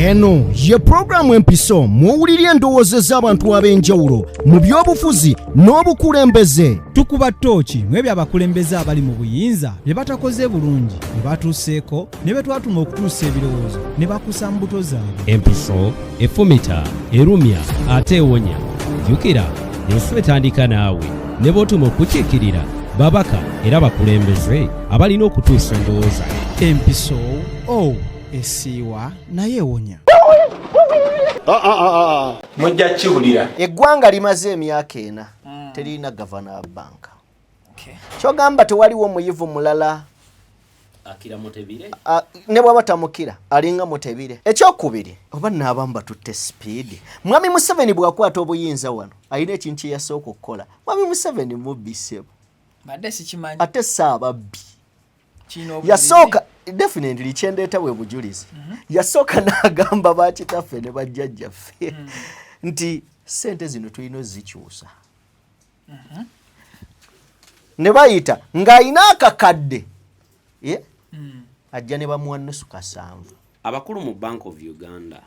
Eno ye programu empiso muwulirye endowooza z'abantu ab'enjawulo mu by'obufuzi n'obukulembeze. Tukuba ttooki mwebyo abakulembeze abali mu buyinza bye batakoze bulungi bye batuuseeko ne bye twatuma okutuusa ebirowoozo ne bakusa mbuto zaabwe. Empiso efumita erumya ate ewonya. Jjukira ensi etandika naawe ne b'otuma okukiikirira babaka era bakulembeze abalina okutuusa endowooza. Empiso esiiwa naye ewonya. Mujja kiwulira. Eggwanga limaze emyaka 4 terina gavana banka. Kyogamba tewaliwo muyivu mulala Akira Mutebire ne bwaba tamukira alinga Mutebire. Ekyokubiri oba n'abamu batutte speed. Mwami Museveni bw'akwata obuyinza wano alina ekintu kye yasooka okukola. Mwami Museveni mubbisebo badde sikimanyi ate saababbi yasooka definitely kyendeeta bwe bujulizi. Yasooka n'agamba bakitaffe ne bajjajjaffe nti sente zino tulina ozikyusa. Ne bayita ng'ayina akakadde ajja ne bamuwa nnusu kasanvu. abakulu mu Bank of Uganda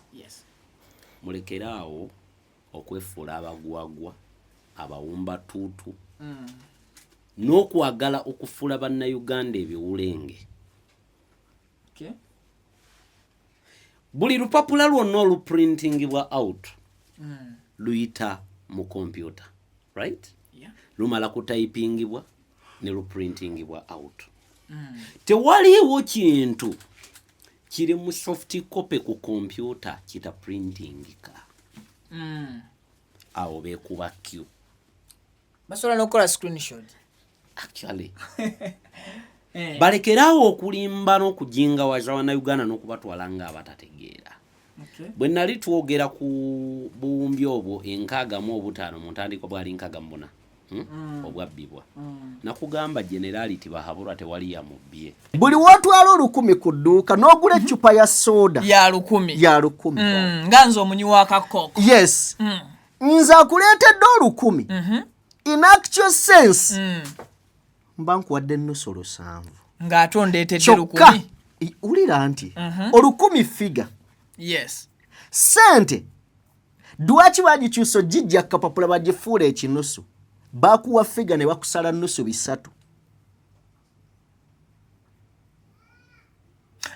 mulekeraawo okwefuula abagwagwa abawumba tuutu n'okwagala okufuula bannayuganda ebiwulenge. Buli lupapula lwonna oluprintingibwa out luyita mu kompyuta, right? Lumala kutayipingibwa ne luprintingibwa out. Tewaliwo kintu kiri mu soft copy ku kompyuta kita printingika. Awo beekuba Q. basobola n'okukola screenshot. Actually balekerawo okulimba n'okujinga wazawana Uganda n'okubatwala nga abatategeera. Bwe nali twogera ku buwumbi obwo enkaaga mu obutaano mu ntandikwa bwali nkaaga mbona obwabbibwa nakugamba generality bahabulwa tewali ya mubbye. Buli wotwala 1000 ku dduuka n'ogula eccupa ya soda ya 1000 ya 1000 nganzo omunyi wa kakoko. Yes nza akuleetedde 1000 in actual sense mba nkuwadde nnusu 7 ng'ate ondeetedde 1000 ulira nti 1000 figure. Yes sente dwaki bagikyusa gijja kapapula bagifuula ekinusu bakuwa figure ne bakusala nnusu 3.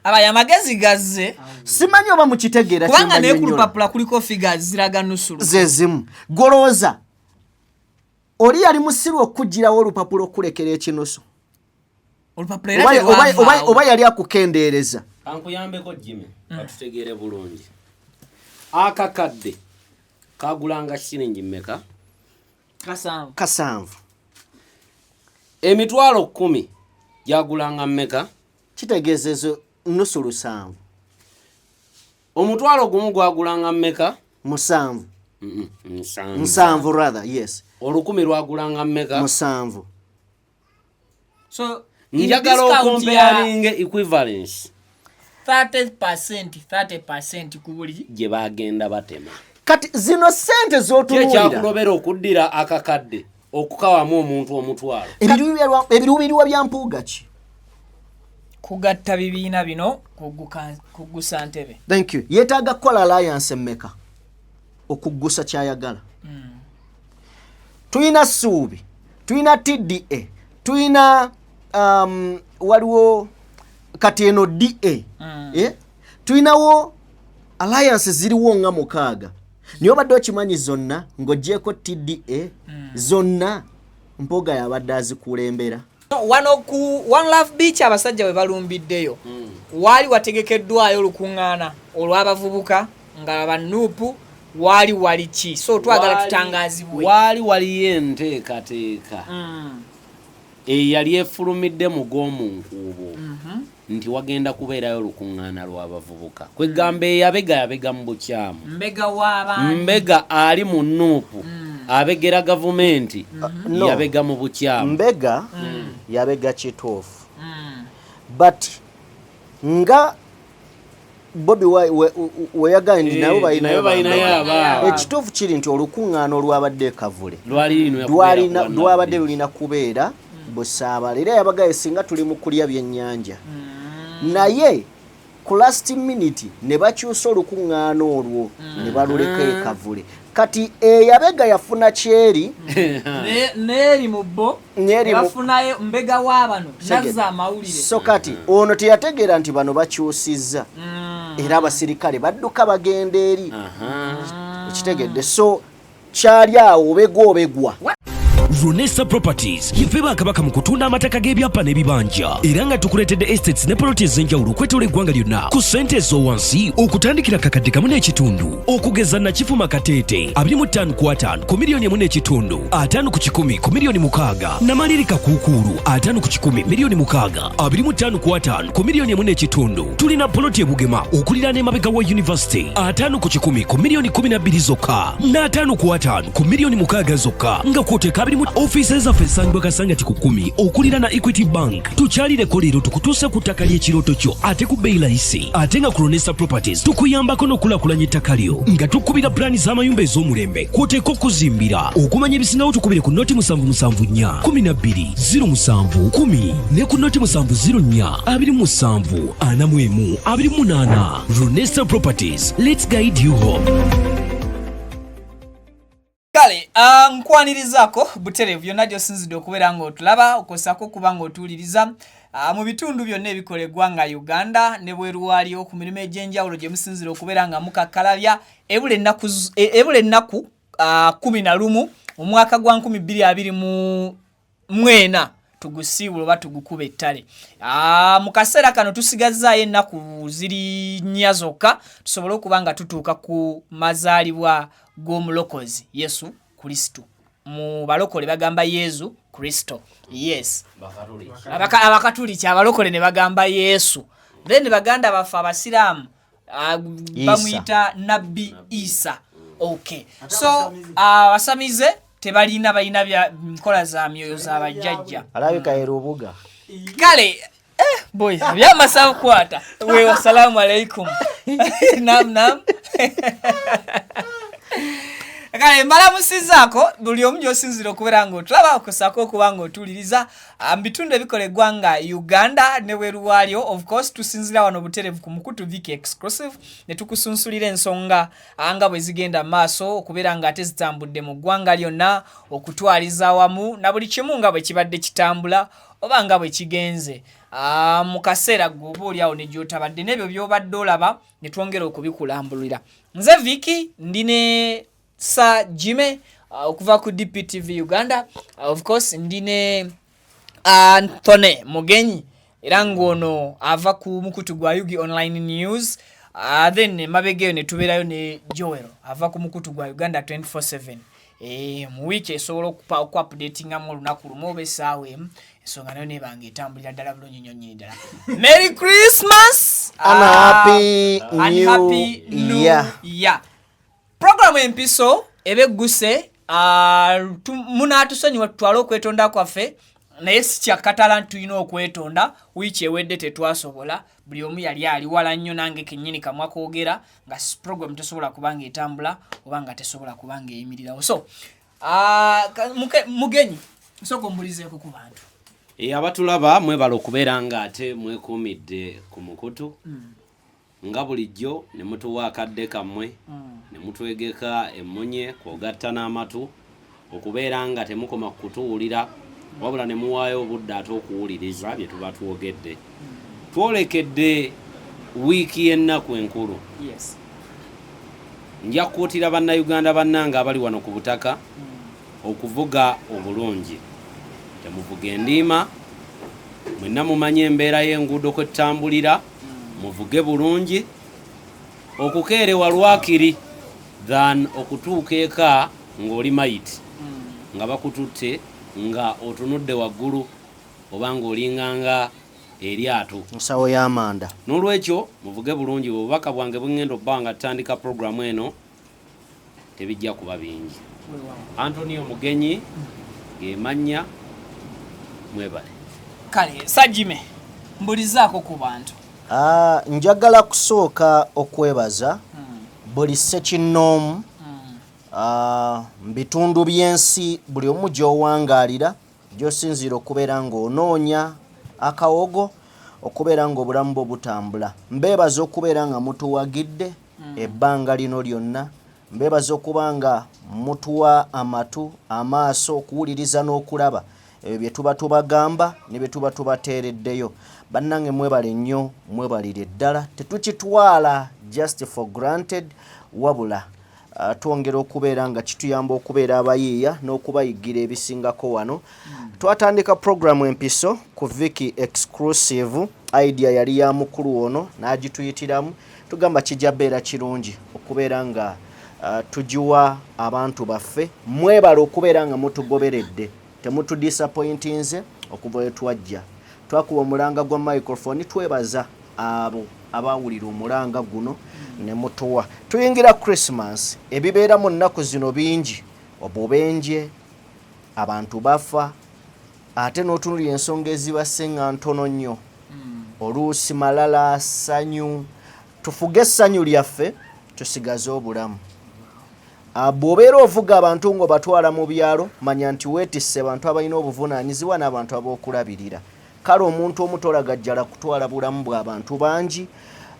abaya magezi gazze simanyi oba mukitegeera kubanga naye ku lupapula kuliko figures ziraga nnusu zezimu golooza oli yali musiru okugirawo olupapula okulekera ekinusu oba yali akukendeereza. Kankuyambeko Jimmy batutegeere bulungi. Akakadde kagulanga shilingi mmeka? Kasanvu. Emitwalo 10 jagulanga mmeka? Kitegeezezo nnusu 7. Omutwalo gumu gwagulanga mmeka? 7. 7 rather, yes. 10 lwagulanga mmeka? 7. So njagala okomparing equivalence 30% ku buli gye bagenda batema. Kati zino sente z'otunuulira kyakulobera okuddira akakadde okukawamu omuntu omutwalo. Ebiruubirirwa bya mpuuga ki? kugatta bibiina bino kuggusa ntebe. Thank you. Yeetaaga kukola alliance emmeka okuggusa kyayagala. Tuyina Ssuubi, tuyina TDA, tuyina waliwo kati eno DA. Tuyinawo alliance ziriwo nga 6. Niyo badde okimanyi zonna ng'oggyeko TDA zonna mpoga yabadde azikulembera. One Love Beach abasajja bwe balumbiddeyo waali wategekeddwayo olukuŋŋaana olw'abavubuka nga banuupu wali ki so twagala tutangaazibwe waliyo enteekateeka eyali efulumidde mu gw'omunkuubo nti wagenda kubeerayo olukuŋŋaana lw'abavubuka kwegamba yabega mu bukyamu mbega ali mu nuupu abegera gavumenti yabega mu bukyamu mbega yabega kituufu but nga Bobby weyagandi nabo balinayo ekituufu kiri nti olukuŋŋaana olwabadde kavule lwabadde lulina kubeera Busaabala era yabagaye singa tuli mu kulya byennyanja naye ku last minute ne bakyusa olukuŋŋaana olwo ne baluleka ekavule kati eyabega yafuna kyeri neeri mu bbo bafunayo mbega w'abano nazza amawulire so kati ono teyategeera nti bano bakyusizza era abasirikale badduka bagenda eri ekitegedde so kyali awo obegwa Runesa Properties yife bakabaka mu kutunda amataka g'ebyapa n'ebibanja era nga tukuletedde estates ne properties ez'enjawulo okwetola eggwanga lyonna ku ssente ez'owansi okutandikira kakadde kamu n'ekitundu okugeza Nakifuma Kateete 25 ku 5 ku miliyoni 1.5 5 ku 10 ku miliyoni 6 Namalirika Kuukulu 5 ku 10 miliyoni 6 25 ku 5 ku miliyoni 1.5 tulina poloti ebugema okuliraana emabega wa university 5 ku 10 ku miliyoni 12 zokka n'5 ku 5 ku miliyoni 6 zokka nga kwoteeka offices zaffe esangibwa Kasangati ku 10 okulira na Equity Bank tukyalireko leero tukutuuse ku ttaka ly'ekirooto kyo ate ku bbeeyi layisi ate nga ku Runesa Properties tukuyambako n'okulaakulanya ettaka lyo nga tukubira pulaani z'amayumba ez'omulembe kwoteeka okuzimbira okumanya ebisingawo tukubire ku noti 774 12 07 10 ne ku noti 704 27 41 28 Runesa Properties, let's guide you home. Kale, nkwanirizaako buterevu byonna gy'osinzidde okubeera ng'otulaba okosako okuba ng'otuwuliriza mu bitundu byonna ebikola eggwanga Uganda ne bweru waliyo ku mirimu egy'enjawulo gye musinzira okubeera nga mukakkalabya ebula ennaku 11 mu mwaka gwa 2024 tugusiibula oba tugukuba ettale. Mu kaseera kano tusigazaayo ennaku ziri 4 zokka tusobole okuba nga tutuuka ku mazaalibwa g'omulokozi Yesu Kristo. Mu balokole bagamba Yesu Kristo. Yes. Abakatuliki abalokole ne bagamba Yesu. Then baganda baffe abasiraamu bamuyita Nabbi Isa. Okay. So abasamize tebalina balina bya nkola za myoyo za bajjajja. Alabika erubuga. Kale boy byamasawo kwata. We assalamu alaikum. Nam. Kale mbalamusizaako buli omu gy'osinzira okubeera ng'otulaba okosako okuba ng'otuwuliriza bitundu ebikola eggwanga Uganda ne bweru waalyo. Of course tusinzira wano buterevu ku Mukutu Viki Exclusive ne tukusunsulira ensonga nga bwe zigenda maaso okubeera ng'ate zitambudde mu ggwanga lyonna okutwaliza wamu na buli kimu nga bwe kibadde kitambula oba nga bwe kigenze mu kaseera gwe oli awo ne gy'otabadde n'ebyo by'obadde olaba ne twongera okubikulambulira. Nze Viki ndine Sa Jime okuva ku DPTV Uganda. Of course ndine Anthony Mugenyi era ng'ono ava ku Mukutu gwa Yugi Online News. Then mabegeyo ne tubeerayo ne Joel ava ku Mukutu gwa Uganda 24/7. Mu wiki esobola okuupdatingamu olunaku lumu oba essaawa emu ensonga nayo nebanga etambulira ddala bulungi nnyo nnyini ddala. Merry Christmas and happy new year. Program empiso ebegguse munaatusonyiwa tutwale okwetonda kwaffe naye si kyakatala tulina okwetonda wiiki ewedde tetwasobola buli omu yali ali wala nnyo nange kennyini kamwa koogera nga program tesobola kubanga etambula oba nga tesobola kubanga eyimirirawo. So Mugenyi nsooka ombulizeeko ku bantu abatulaba mwebala okubeera nga ate mwekuumidde ku Mukutu nga bulijjo ne mutuwa akadde kammwe ne mutwegeka emmunye kwogatta n'amatu okubeera nga temukoma kutuwulira wabula ne muwaayo obudde ate okuwuliriza bye tuba twogedde. Twolekedde wiiki y'ennaku enkulu. Yes. Nja kukuutira bannayuganda bannange abali wano ku butaka okuvuga obulungi. Temuvuga endiima, mwenna mumanye embeera y'enguudo kwe ttambulira, muvuge bulungi, okukeerewa lwakiri than okutuuka eka ng'oli mayiti nga bakututte nga otunudde waggulu oba ng'olinganga eryato nsawo y'amanda. N'olwekyo muvuge bulungi. Obubaka bwange bwengenda obba nga tutandika programu eno tebijja kuba bingi. Antonio Mugenyi ge mannya. Mwebale. Kale Sajime mbulizaako ku bantu. Njagala kusooka okwebaza buli ssekinnoomu mbitundu by'ensi buli omu gy'owangaalira gy'osinziira okubeera ng'onoonya akawogo okubeera nga obulamu bwo butambula. Mbeebaza okubeera nga mutuwagidde ebbanga lino lyonna. Mbeebaza okuba nga mutuwa amatu, amaaso, okuwuliriza n'okulaba ebyo bye tuba tubagamba ne bye tuba tubateereddeyo. Bannange mwebale nnyo, mwebalire ddala. Tetukitwala just for granted, wabula twongera okubeera nga kituyamba okubeera abayiiya n'okubayigira ebisingako wano. Twatandika programu empiso ku Viki exclusive. Idea yali ya mukulu ono n'agituyitiramu. Tugamba kijja beera kirungi okubeera nga tujiwa abantu baffe. Mwebale okubeera nga mutugoberedde, temutudisappointinze okuva we twajja. Twakuba omulanga gwa microphone, twebaza abo abawulira omulanga guno ne mutuwa. Tuyingira Christmas, ebibeera mu nnaku zino bingi, obubenje, abantu bafa, ate n'otunulira ensonga ezibasenga ntono nnyo. Oluusi malala, ssanyu. Tufuge essanyu lyaffe, tusigaze obulamu. Bw'obeera ovuga abantu ng'obatwala mu byalo, manya nti weetisse abantu abalina obuvunaanyizibwa n'abantu ab'okulabirira. Kale omuntu omutolagajjala kutwala bulamu bw'abantu bangi.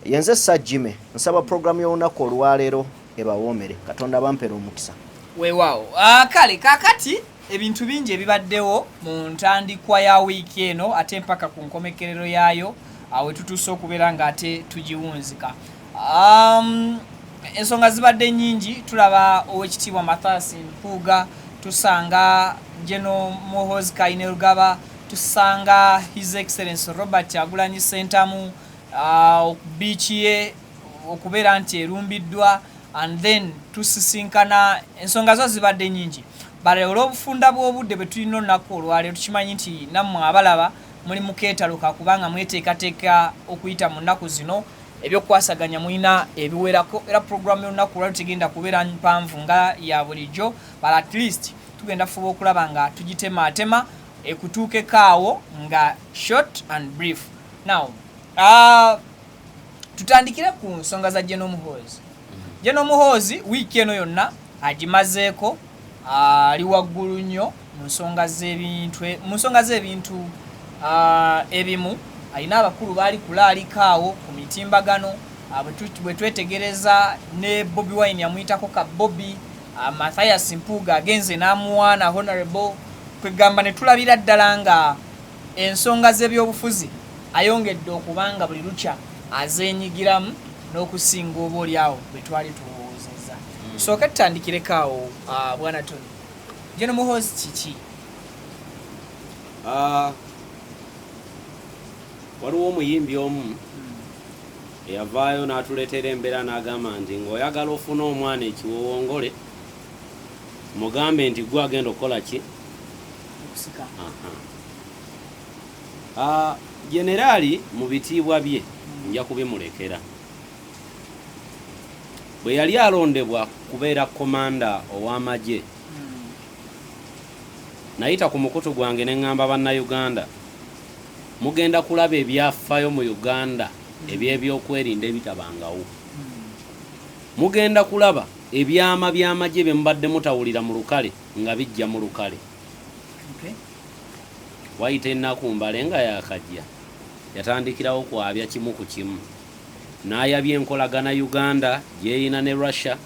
Yenze Sajjime, nsaba programu y'olunaku olwaleero ebawoomere. Katonda bampera omukisa. Weewaawo. Kale kaakati ebintu bingi ebibaddewo mu ntandikwa ya wiiki eno ate mpaka ku nkomekerero yaayo awe tutuuse okubeera nga ate tugiwunzika. Ensonga zibadde nnyingi. Tulaba Oweekitiibwa Mathias Mpuuga, tusanga General Muhoozi Kainerugaba, tusanga His Excellency Robert Kyagulanyi Ssentamu, biiki ye okubeera nti erumbiddwa, and then tusisinkana. Ensonga zo zibadde nnyingi. Bale olw'obufunda bw'obudde bwe tulina olunaku olwaleero tukimanyi nti nammwe abalaba muli mu keetalo kakubanga mweteekateeka okuyita mu nnaku zino ebyokwasaganya mulina ebiwerako, era programu y'olunaku olwaleero tegenda kubeera mpanvu nga ya bulijjo, but at least tugenda fuba okulaba nga tugitemaatema ekutuukeko awo nga short and brief. Now tutandikire ku nsonga za General Muhoozi. General Muhoozi wiiki eno yonna agimazeeko, ali waggulu nnyo mu nsonga z'ebintu ebimu. Alina abakulu baali kulaalika awo ku mitimbagano, bwe twetegereza ne Bobi Wine yamuyitako ka Bobi, Mathias Mpuuga agenze n'amuwaana honorable, kwegamba ne tulabira ddala nga ensonga z'ebyobufuzi ayongedde okubanga buli lukya azeenyigiramu n'okusinga oba oli awo bwe twali tulowoozezza. Sooka tutandikireko awo, Bwana Tony. General Muhoozi kiki? Waliwo omuyimbi omu eyavaayo n'atuleetera embeera n'agamba nti ng'oyagala ofuna omwana ekiwowongole mugambe nti gwe agenda okukola ki? Okusika. Generaali mu bitiibwa bye nja kubimulekera. Bwe yali alondebwa kubeera komanda ow'amagye, nayita ku mukutu gwange ne ŋŋamba bannayuganda, mugenda kulaba ebyafaayo mu Uganda eby'ebyokwerinda ebitabangawo. Mugenda kulaba ebyama by'amagye bye mubadde mutawulira mu lukale nga bijja mu lukale. Wayita ennaku mbale nga yakajja yatandikirawo kwabya kimu ku kimu. N'ayabya enkolagana Uganda gyeyina ne Russia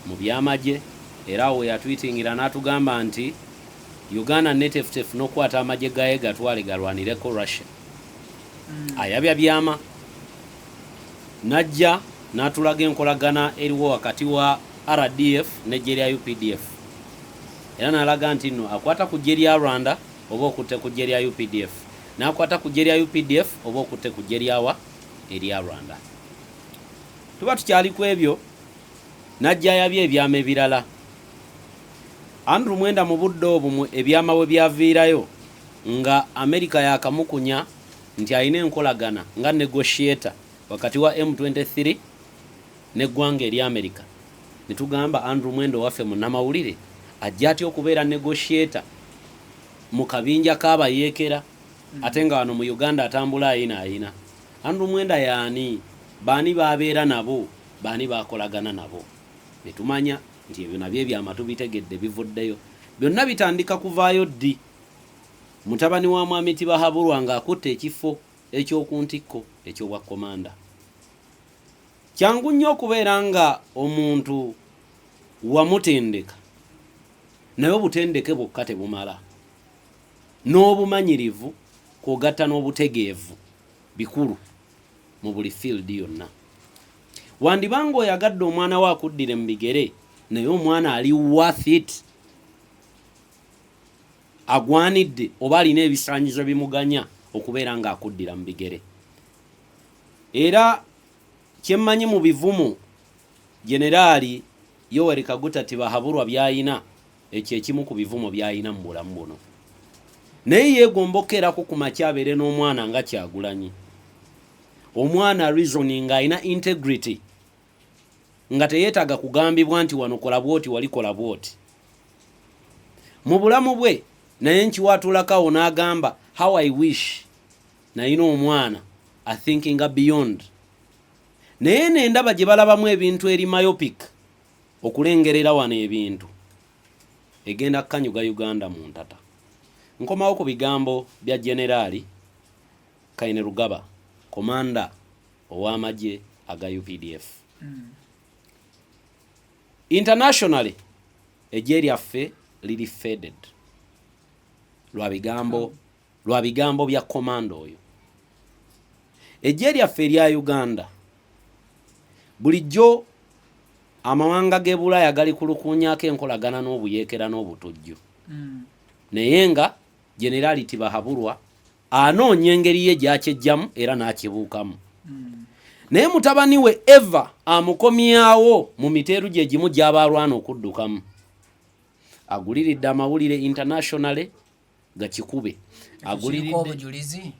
mu byamagye, era awo yatwitingira n'atugamba nti Uganda netefutefu n'okwata amagye gaye gatwale galwanireko Russia. Ayabya byama. Najja n'atulaga enkolagana eriwo wakati wa RDF n'eggye lya UPDF. Era n'alaga nti nno akwata ku ggye lya Rwanda oba okutte ku ggye lya UPDF, n'akwata ku ggye lya UPDF oba okutte ku ggye lyawa erya Rwanda. Tuba tukyali ku ebyo, najja yabya ebyama ebirala. Andrew Mwenda mu budde obwo ebyama bwe byaviirayo nga Amerika yakamukunya nti alina enkolagana nga negotiator wakati wa M23 n'eggwanga erya Amerika. Ne tugamba Andrew Mwenda waffe munnamawulire ajja atya okubeera negotiator mu kabinja k'abayeekera ate nga wano mu Uganda atambula ayina. Andrew Mwenda yaani? Baani babeera nabo? Baani bakolagana nabo? Ne tumanya nti ebyo nabyo ebyama tubitegedde bivuddeyo. Byonna bitandika kuvaayo ddi mutabani wa Mwami Tibahabulwa ng'akutte ekifo ekyokuntikko ekyobwa komanda. Kyangu nnyo okubeera nga omuntu wamutendeka naye obutendeke bwokka tebumala. N'obumanyirivu kwogatta n'obutegeevu bikulu mu buli field yonna. Wandibanga oyagadde omwana we akuddire mu bigere naye omwana ali worth it, agwanidde oba alina ebisaanyizo bimuganya okubeera nga akuddira mu bigere. Era kyemmanyi mu bivumu Generaali Yoweri Kaguta Tibahabulwa by'ayina, ekyo ekimu ku bivumo by'ayina mu bulamu buno. Naye yeegombokerako ku makya abeere n'omwana nga Kyagulanyi. Omwana reasoning ayina integrity nga teyeetaga kugambibwa nti wano kola bwoti wali kola bwoti. Mu bulamu bwe naye nkiwatulakawo n'agamba how I wish nayina omwana athinkinga beyond. Naye nendaba gye balabamu ebintu eri myopic okulengerera wano ebintu egenda kukanyuga Uganda mu ntata. Nkomawo ku bigambo bya Generaali Kainerugaba, komanda ow'amagye aga UPDF. Internationally eggye lyaffe liri faded lwa bigambo bya komanda oyo. Eggye lyaffe erya Uganda bulijjo amawanga g'e Bulaaya gali kulukunyako enkolagana n'obuyeekera n'obutujju. Naye nga Generaali Tibahabulwa anoonya engeri ye gy'akyejjamu era n'akibuukamu. Naye mutabani we Eva amukomyawo mu miteeru gye gimu gy'aba alwana okuddukamu. Aguliridde amawulire internationally gakikube. Aguliridde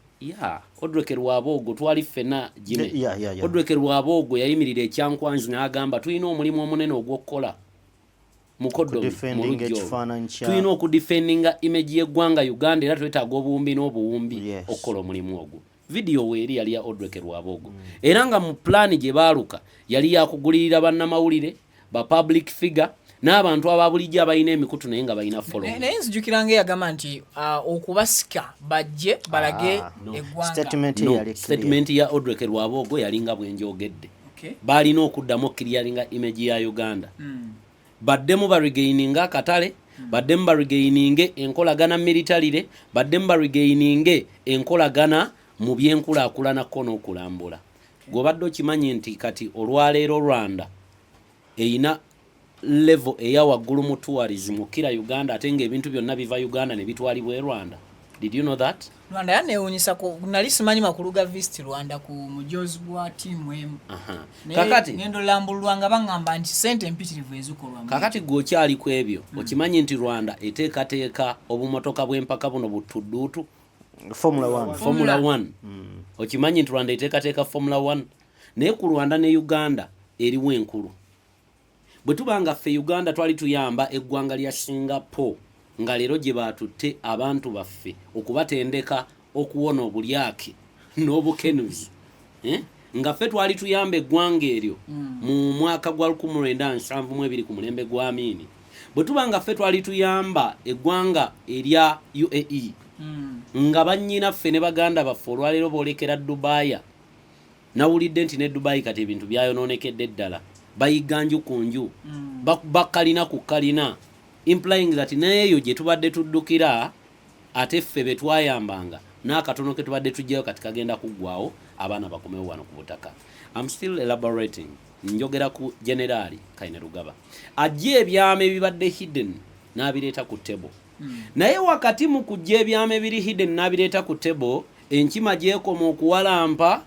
Odreke Rwabogo twali ffenna Jime. Odreke Rwabogo yayimirira ekyankwanzi n'agamba tulina omulimu omunene ogw'okukola mukoddo mu lujjo. Tulina okudefendinga image y'eggwanga Uganda era twetaaga obuwumbi n'obuwumbi okukola omulimu ogwo. Video weeri yali ya Odreke Rwabogo. Era nga mu plan gye baaluka yali yakugulirira bannamawulire ba public figure n'abantu ababulijjo abalina emikutu naye nga balina follow. Naye nzijukira ng'eyagamba nti okubasika bajje balage eggwanga. Statement ya Odreke Rwabogo yalinga bwenjogedde. Balina okuddamu okkiringa image ya Uganda. Baddemu barigaininga akatale, baddemu barigaininge enkolagana militarire, baddemu barigaininge enkolagana mu byenkulaakulanako n'okulambula. Gw'obadde okimanyi nti kati olwaleero Rwanda eyina level eya waggulu mu tourism okira Uganda ate ng'ebintu byonna biva Uganda ne bitwalibwa e Rwanda. Did you know that? Rwanda yaneewuunyisa ko nali simanyi makulu ga Visit Rwanda ku mujozi gwa tiimu emu. Kakati ngendo lambulwa nga bangamba nti sente empitirivu ezikolwa. Kakati gw'okyali ku ebyo okimanyi nti Rwanda eteekateeka obumotoka bw'empaka buno butudduutu Formula 1. Okimanyi nti Rwanda eteekateeka Formula 1 naye ku Rwanda ne Uganda eriwo enkulu. Bwe tubanga ffe Uganda twali tuyamba eggwanga lya Singapore nga leero gye baatutte abantu baffe okubatendeka okuwona obulyake n'obukenuzi. Nga ffe twali tuyamba eggwanga eryo mu mwaka gwa 1972 ku mulembe gwa Amini. Bwe tubanga ffe twali tuyamba eggwanga erya UAE nga bannyina ffe ne baganda baffe olwaleero boolekera Dubaaya. Nawulidde nti ne Dubayi kati ebintu byayonoonekedde ddala. Bayiga nju ku nju, bakalina ku kalina, implying that neeyo gye tubadde tuddukira ate ffe be twayambanga n'akatono ke tubadde tujjayo kati kagenda kuggwawo abaana bakomewo wano ku butaka. I'm still elaborating. Njogera ku Generaali Kainerugaba. Ajja ebyama ebibadde hidden n'abireeta ku table. Naye wakati mu kujja ebyama ebiri hidden n'abireeta ku table, enkima gyekoma okuwalampa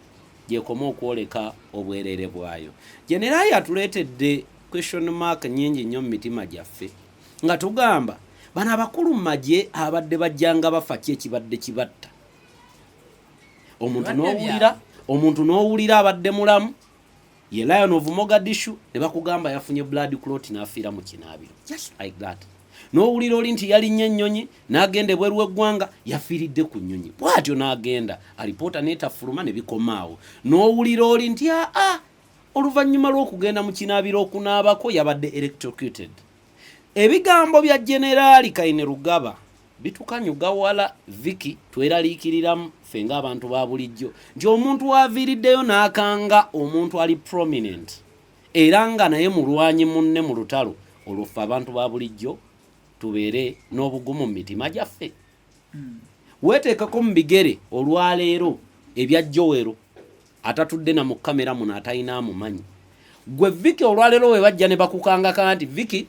gyekoma okwoleka obwerere bwayo. Generaali atuleetedde question mark nnyingi nnyo mu mitima gyaffe nga tugamba bano abakulu mu magye abadde bajjanga bafa ki ekibadde kibatta. Omuntu n'owulira abadde mulamu ye Lion of Mogadishu ne bakugamba yafunye blood clot n'afiira mu kinaabiro. Just like that. N'owulira oli nti yalinnya ennyonyi n'agenda ebweru w'eggwanga yafiiridde ku nnyonyi. Bw'atyo n'agenda alipoota n'etafuluma ne bikomaawo. N'owulira oli nti oluvannyuma lw'okugenda mu kinaabiro okunaabako yabadde electrocuted. Ebigambo bya Generaali Kainerugaba bitukanyuga wala Vicky tweraliikiriramu ffe ng'abantu ba bulijjo nti omuntu waaviiriddeyo n'akanga omuntu ali prominent era nga naye mulwanyi munne mu lutalo oluffe abantu ba bulijjo tubeere n'obugumu mu mitima gyaffe weeteekako mu bigere olwaleero ebya Joero atatudde na mu kamera muno atalina amumanyi gwe Vicky olwaleero we bajja ne bakukangaka nti Vicky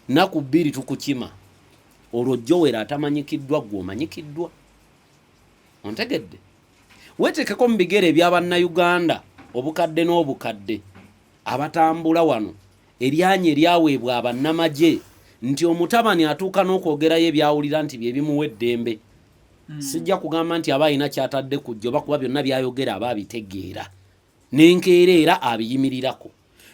naku 2 tukukima olwo Joero atamanyikiddwa gwe omanyikiddwa ontegedde weeteekeko mu bigere eby'abannayuganda obukadde n'obukadde abatambula wano eryanya eryaweebwa abannamagye nti omutabani atuuka n'okwogerayo ebyawulira nti bye bimuwa eddembe sijja kugamba nti aba alina kyatadde ku jjo bakuba byonna byayogera aba abitegeera n'enkeera era abiyimirirako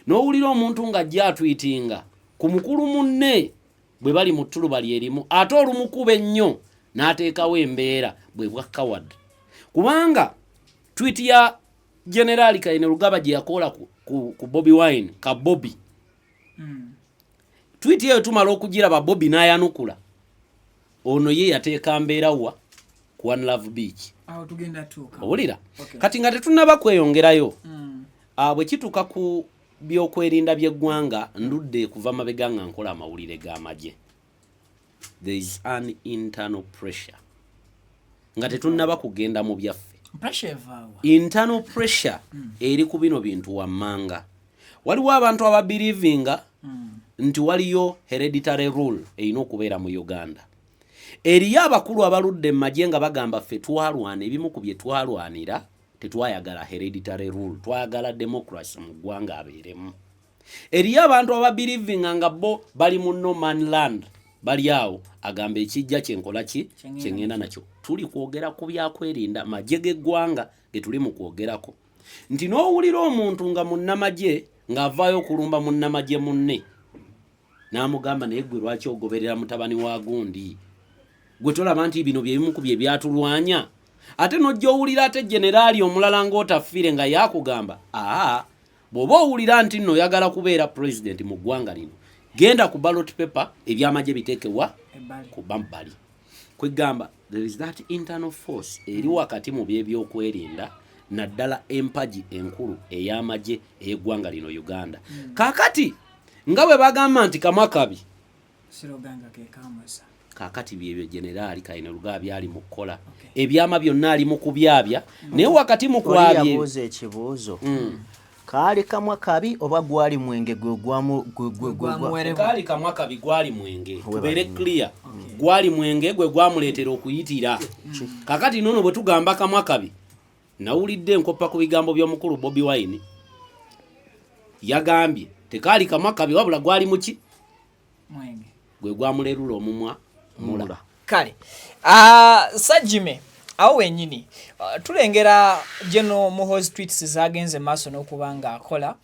n'owulira omuntu ng'ajja atwitinga ku mukulu munne bwe bali mu ttuluba lyerimu ate olumukuba ennyo n'ateekawo embeera bwe bwa coward kubanga tweet ya General Kainerugaba gye yakola ku Bobi Wine ka Bobby tweet eyo tumala okugiraba Bobby n'ayanukula ono ye yateeka mbeera wa ku One Love Beach tugenda tuuka owulira kati nga tetunnaba kweyongerayo bwe kituuka ku byokwerinda by'eggwanga ndudde kuva mabega nga nkola amawulire g'amagye there is an internal pressure nga tetunnaba kugenda mu byaffe internal pressure eri ku bino bintu wammanga waliwo abantu ababelievinga nti waliyo hereditary rule erina okubeera mu Uganda eriyo abakulu abaludde mu magye nga bagamba ffe twalwana ebimu ku bye twalwanira tetwayagala hereditary rule twayagala democracy mu ggwanga abeeremu eriyo abantu ababelievinga nga bo bali mu no man land bali awo agamba ekijja kyenkola ki kyengenda nakyo tuli kwogera ku byakwerinda magye g'eggwanga ge tuli mu kwogerako nti n'owulira omuntu nga munnamagye ng'avaayo okulumba munnamagye munne n'amugamba naye gwe lwaki ogoberera mutabani wa gundi gwe tolaba nti bino bye bimu ku bye byatulwanya ate n'ojja owulira ate generaali omulala ng'otafiire nga yakugamba bw'oba owulira nti nno oyagala kubeera president mu ggwanga lino genda ku ballot paper ebyamagye biteekewa ku mabbali kwegamba there is that internal force eri wakati mu by'ebyokwerinda naddala empagi enkulu ey'amagye ey'eggwanga lino Uganda kaakati nga bwe bagamba nti kamwakabi kaakati byebyo General Kainerugaba byali mu kukola ebyama byonna ali mu kubyabya naye wakati mu kwabye yabuuza ekibuuzo kaali kamwakabi oba gwali mwenge kaali kamwakabi gwali mwenge tubeere clear gwali mwenge gwe gwamuleetera okuyitira kaakati nono bwe tugamba kamwakabi nawulidde enkoppa ku bigambo by'omukulu Bobi Wine yagambye tekaali kamwakabi wabula gwali muki mwenge gwe gwamulerula omumwa mula kale Sajime awo wenyini tulengera General Muhoozi tweets zagenze maaso n'okuba nga akola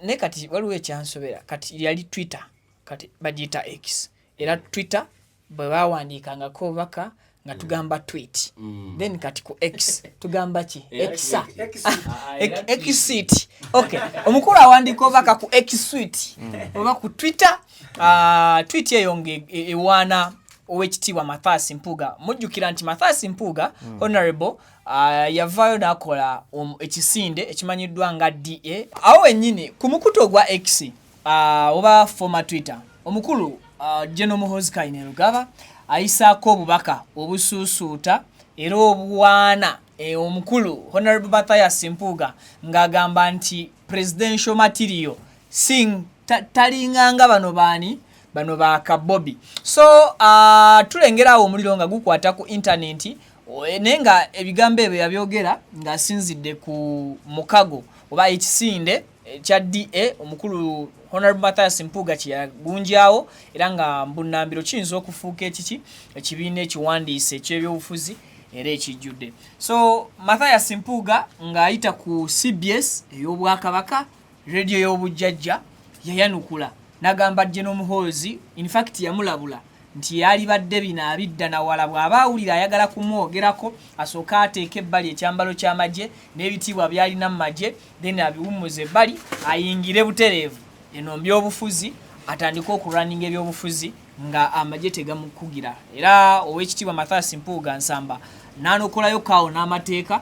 ne kati waliwo ekyansobera kati yali Twitter kati bagiyita X era Twitter bwe bawandiikangako baka nga tugamba tweet then kati ku X tugamba ki Exit okay omukulu awandiika obaka ku X-suite oba ku Twitter tweet eyo ewaana owekitiibwa Mathias Mpuuga mujjukira nti Mathias Mpuuga honorable yavaayo n'akola ekisinde ekimanyiddwa nga DA awo wennyini ku mukutu ogwa X oba former Twitter omukulu General Muhoozi Kainerugaba ayisaako obubaka obusuusuuta era obuwaana omukulu honorable Mathias Mpuuga ng'agamba nti presidential material talinganga bano baani bano ba Kabobi so tulengera awo omuliro nga gukwata ku internet nenga ebigambo ebyo yabyogera nga asinzidde ku mukago oba ekisinde kya DA omukulu honorable Mathias Mpuuga kiyagunjyawo era nga mbunambiro kiyinza okufuuka ekibiina ekiwandiise eky'ebyobufuzi era ekijjudde so Mathias Mpuuga ng'ayita ku CBS ey'obwakabaka radio y'obujjajja yayanukula nagamba General Muhoozi in fact yamulabula nti yali badde bina abidda na wala bw'aba awulira ayagala kumwogerako asooka ateeka ebbali ekyambalo ky'amagye n'ebitiibwa byalina mu magye then abiwummuze ebbali ayingire butereevu eno by'obufuzi atandika okulwaninga ebyobufuzi nga amagye tegamukugira era owekitiibwa Mathias Mpuuga Nsamba n'anokolayo kaawo n'amateeka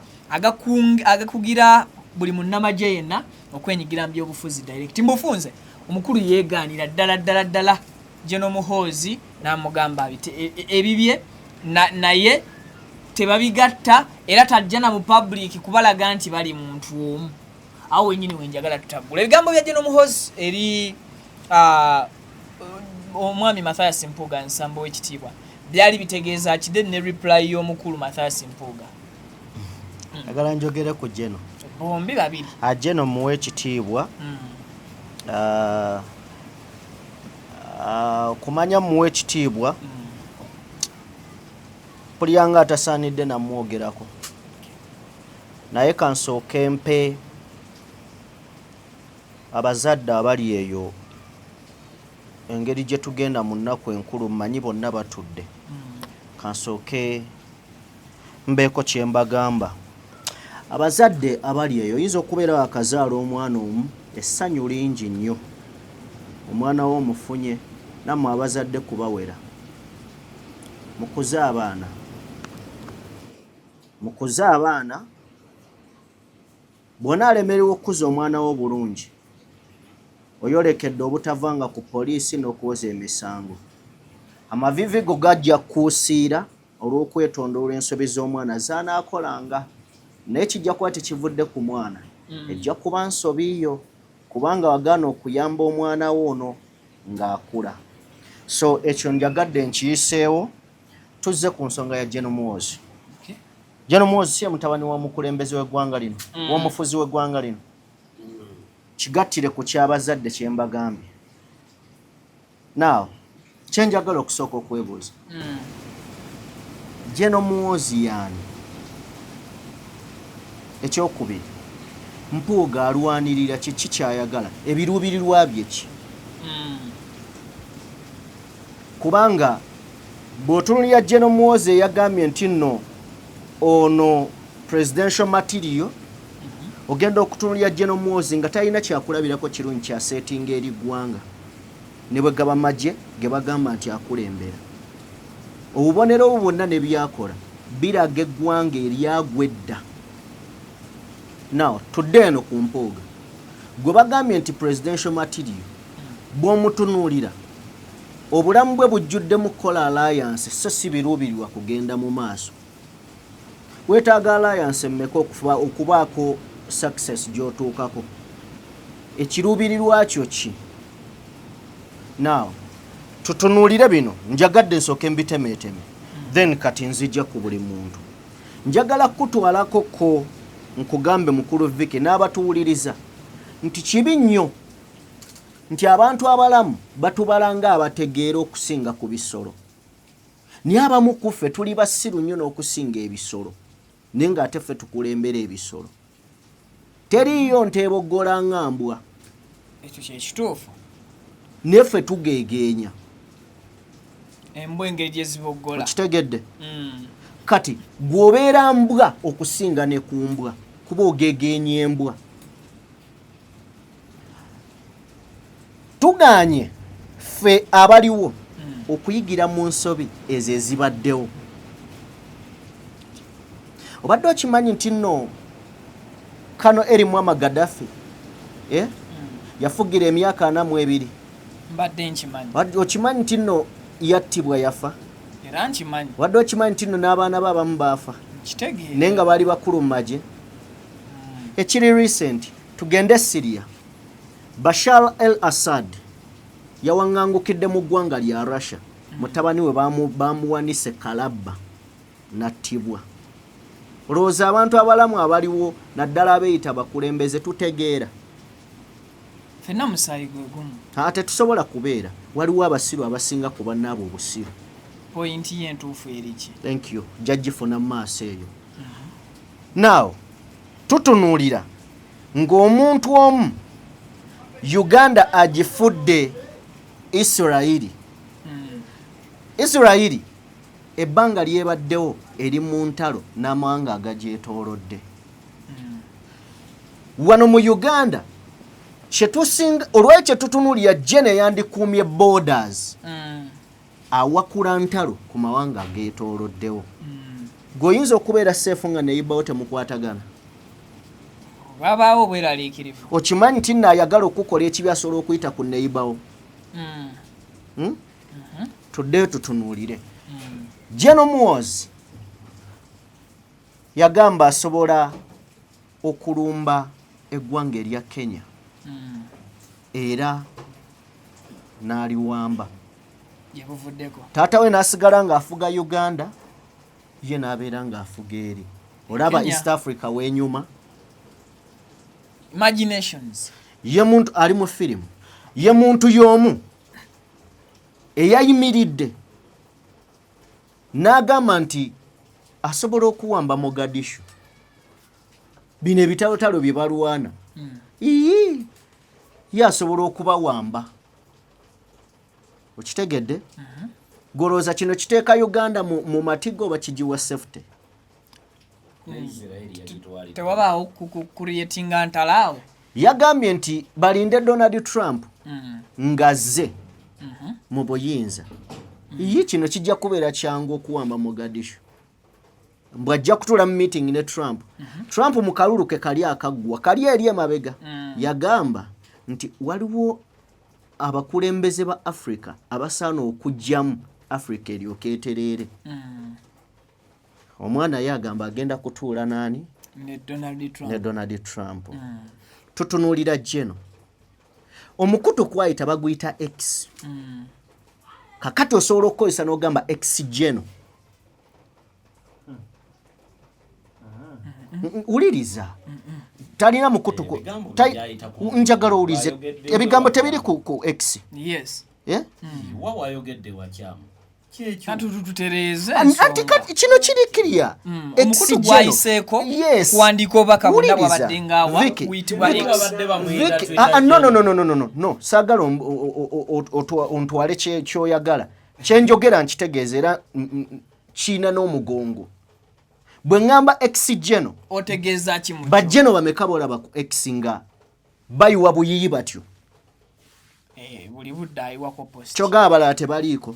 agakugira buli munnamagye yenna okwenyigira mu byobufuzi direct. Mbufunze omukulu yeegaanira ddala General Muhoozi n'amugamba ebibye naye tebabigatta era tajja na mu public kubalaga nti bali muntu omu. Awo wenyini wenjagala tutagula ebigambo bya General Muhoozi eri omwami Mathias Mpuuga Nsamba w'ekitiibwa byali bitegeeza kide ne reply y'omukulu Mathias Mpuuga. Agala njogere ku Geno. Bombi babiri. Geno muwe ekitiibwa. Kumanya muwe ekitiibwa. Pulyanga atasaanidde namwogerako. Naye kansooke mpe abazadde abali eyo engeri gye tugenda mu nnaku enkulu mmanyi bonna batudde. Kansooke mbeeko kye mbagamba. Abazadde abali eyo oyinza okubeera akazaala omwana omu essanyu lingi nnyo. Omwana wo omufunye nammwe abazadde kubawera. Mukuze abaana bw'ona alemererwa okukuza omwana wo bulungi oyolekedde obutavanga ku poliisi n'okuwoza emisango. Amavivi go gajja kuusiira olw'okwetondola ensobi z'omwana zaanaakolanga naye kijja kuba tekivudde ku mwana ejja kuba nsobiyo kubanga wagaana okuyamba omwana wo ono ng'akula. So ekyo njagadde nkiyiseewo tuzze ku nsonga ya General Muhoozi. General Muhoozi si mutabani wa mukulembeze w'eggwanga lino w'omufuzi w'eggwanga lino. Kigattire ku kyabazadde kye mbagambye. Now kye njagala okusooka okwebuuza General Muhoozi yaani? Ekyokubiri Mpuuga alwanirira kiki kyayagala ebiruubirirwa bye ki? Kubanga bw'otunuulira General Muhoozi eyagambye nti nno ono presidential material ogenda okutunuulira General Muhoozi nga talina kyakulabirako kirungi kya setting eri ggwanga ne bwe gaba magye ge bagamba nti akulembera. Obubonero obwo bwonna ne byakola biraga eggwanga eryagwa edda. Now tudde eno ku Mpuuga gwe bagambye nti presidential material bw'omutunuulira obulamu bwe bujjudde mu kola alliance so si biruubirirwa kugenda mu maaso. Weetaaga alliance emmeka okubaako success gy'otuukako. Ekiruubirirwa kyo ki? Now tutunuulire bino njagadde nsooke mbitemeeteme then kati nzijja ku buli muntu. Njagala kutwalako ko nkugambe mukulu Vicky n'abatuwuliriza nti kibi nnyo nti abantu abalamu batubalanga abategeera okusinga ku bisolo. Naye abamu ku ffe tuli basiru nnyo n'okusinga ebisolo naye ng'ate ffe tukulembera ebisolo. Teriiyo nteeboggola ngambwa. Ekyo kye kituufu. Ne ffe tugeegeenya. Embwa engeri gye ziboggola. Okitegedde? Kati gw'obeera mbwa okusinga ne ku mbwa kuba ogeegeenya embwa. Tugaanye ffe abaliwo okuyigira mu nsobi ezo ezibaddewo. Obadde okimanyi nti nno kano erimu Gaddafi yafugira emyaka 42. Mbadde nkimanyi. Okimanyi nti nno yattibwa yafa. Era nkimanyi. Wadde okimanyi nti nno n'abaana be abamu baafa. Kitegeera. Naye nga baali bakulu mu magye. Ekiri recent tugende Syria. Bashar al-Assad yawaŋŋangukidde mu ggwanga lya Russia. Mutabani we bamuwanise kalabba nattibwa. Olowooza abantu abalamu abaliwo naddala abeeyita bakulembeze tutegeera. Ffenna musaayi gwe gumu. Ate tusobola kubeera waliwo abasiru abasinga ku bannaabo obusiru. Pointi ye entuufu eri ki? Thank you. Jajjifuna mu maaso eyo. Now tutunuulira ng'omuntu omu Uganda agifudde Israeli. Israeli ebbanga lyebaddewo eri mu ntalo n'amawanga agagyetoolodde. Wano mu Uganda olwekyo tutunuulira Gene yandikuumye borders. awakula ntalo ku mawanga geetooloddewo gweoyinza okubeera seefu nga neyibawo temukwatagana babaawo bweraliikirivu okimanyi nti naayagala okukola ekibi asobola okuyita ku neyibawo tuddeyo tutunuulire General Muhoozi yagamba asobola okulumba eggwanga erya Kenya era n'aliwamba taata we n'asigala ng'afuga Uganda ye n'abeera ng'afuga eri olaba East Africa w'enyuma imaginations ye muntu ali mu firimu ye muntu y'omu eyayimiridde n'agamba nti asobola okuwamba Mogadishu bino ebitalotalo bye balwana ye asobola okubawamba okitegedde golooza kino kiteeka Uganda mu matigo oba kigiwa safety tewabaawo kucreatinga ntalaawo yagambye nti balinde Donald Trump ngazze mu buyinza ye kino kijja kubeera kyangu okuwamba Mogadishu bw'ajja kutula mu meeting ne Trump Trump mu kalulu ke kali akaggwa kali eri emabega yagamba nti waliwo abakulembeze ba Africa abasaana okujjamu Africa eryoke etereere omwana yagamba agenda kutuula nani ne Donald Trump tutunuulira Jeno omukutu kwayita baguyita X kakati osobola okukozesa n'ogamba X Jeno uliriza talina mukutu njagala owulize ebigambo tebiri ku X yes wawayogedde wakyamu tutereeze anti kati kino kirikirya omukutu gwayiseeko kuwandiika obubaka bwonna bwabadde ngaawa buyitibwa no saagala ontwale kyoyagala kyenjogera nkitegeeza era kiina n'omugongo bwe ŋŋamba X Jeno otegeeza ki mu bajeno bameka bolaba ku X nga bayiwa buyiyi batyo buli budde ayiwako post kyogaba abalala tebaliiko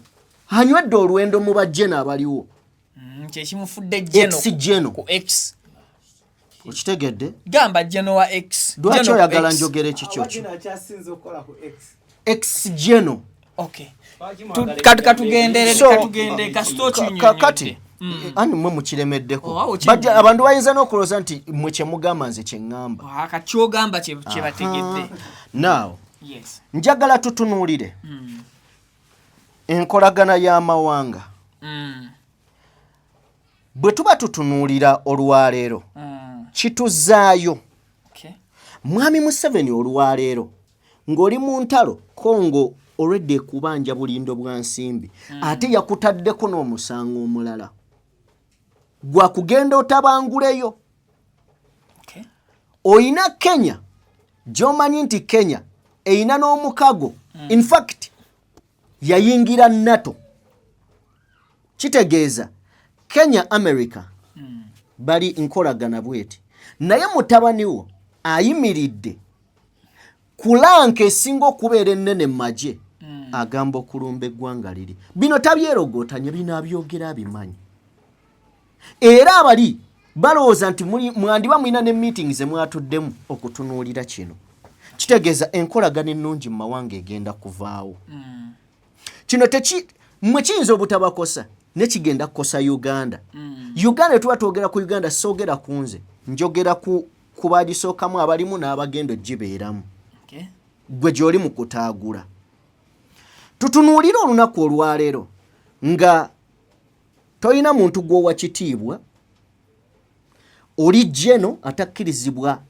anywedde olwendo mu bajeno abaliwo kyekimufudde Jeno ku X okitegedde gamba Jeno wa X lwaki oyagala njogere kikyo X Jeno okay katugendere kakati ani mwe mukiremeddeko abantu bayinza n'okulooza nti mwe kyemugamba nze kyeŋŋamba akakyogamba kyebategedde now njagala tutunuulire enkolagana y'amawanga bwe tuba tutunuulira olwaleero kituzaayo mwami Museveni olwaleero ng'oli mu ntalo Congo already ekubanja bulindo bwa nsimbi ate yakutaddeko n'omusango omulala gwa kugenda otabanguleyo oyina Kenya gy'omanyi nti Kenya eyina n'omukago in fact yayingira NATO kitegeeza Kenya America bali nkolagana bweti naye mutabaniwo ayimiridde kulanka esinga okubeera ennene maje agamba okulumba eggwanga liri bino tabyerogootanye binabyogera abimanyi era abali balowooza nti mwandiba mulina ne meeting ze mwatuddemu okutunuulira kino kitegeeza enkolagana ennungi mu mawanga egenda kuvaawo kino mwe kiyinza obutabakosa ne kigenda kukosa Uganda Uganda tuba twogera ku Uganda soogera ku nze njogera ku bagisookamu abalimu n'abagendo gibeeramu gwe gy'oli mu kutaagula tutunuulire olunaku olwaleero nga toyina muntu gw'owa kitiibwa oli Jeno atakkirizibwa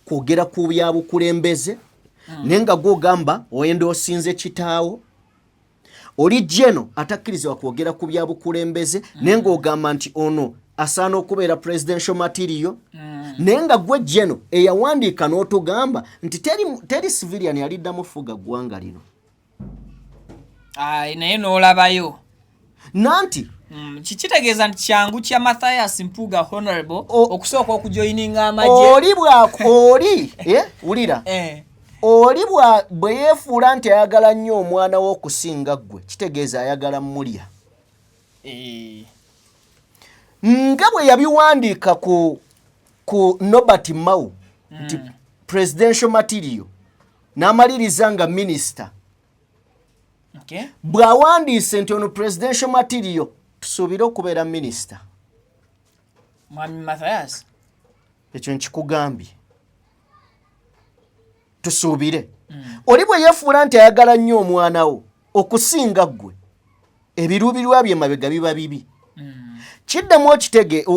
kwogera ku byabukulembeze naye nga gw'ogamba oyenda osinze kitaawo oli Jeno atakkirizibwa kwogera ku byabukulembeze naye ng'ogamba nti ono asaana okubeera presidential material naye nga gwe Jeno eyawandiika n'otugamba nti teri civilian yaliddamu fuga ggwanga lino naye n'olabayo nanti kitegeeza nti kyangu kya Mathias Mpuuga honorable okusooka okujoyininga amagye oli bwako oli wulira oli bwe yeefuula nti ayagala nnyo omwana we okusinga ggwe kitegeeza ayagala mmulya nga bwe yabiwandiika ku Nobert Mao nti presidential material n'amaliriza nga minisita bw'awandiise nti ono presidential material tusuubire okubeera minisita Mwami Mathias ekyo nkikugambye tusuubire oli bwe yeefuula nti ayagala nnyo omwana wo okusinga ggwe ebiruubirwa bye mabega biba bibi kiddemu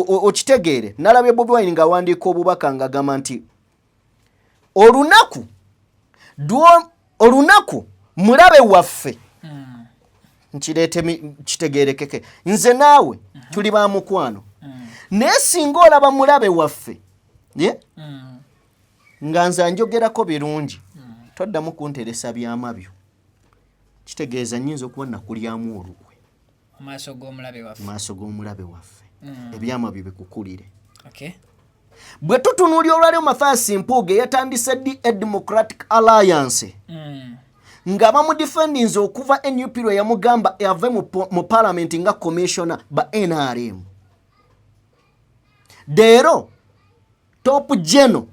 okitegeere nalabye Bobi Wine ng'awandiika obubaka ng'agamba nti olunaku mulabe waffe nkireete kitegeerekeke nze naawe tuli ba mukwano naye singa olaba mulabe waffe nga nze anjogerako birungi toddamu kunteresa byamabyo kitegeeza nnyinza okuba nakulyamu olukwe maaso g'omulabe waffe ebyamabyo bikukulire bwe tutunuulya olwaliro Mathias Mpuuga yatandise Democratic Alliance nga bamudefendinze okuva NUP lwe yamugamba ave mu parliament nga commissioner ba NRM deero top general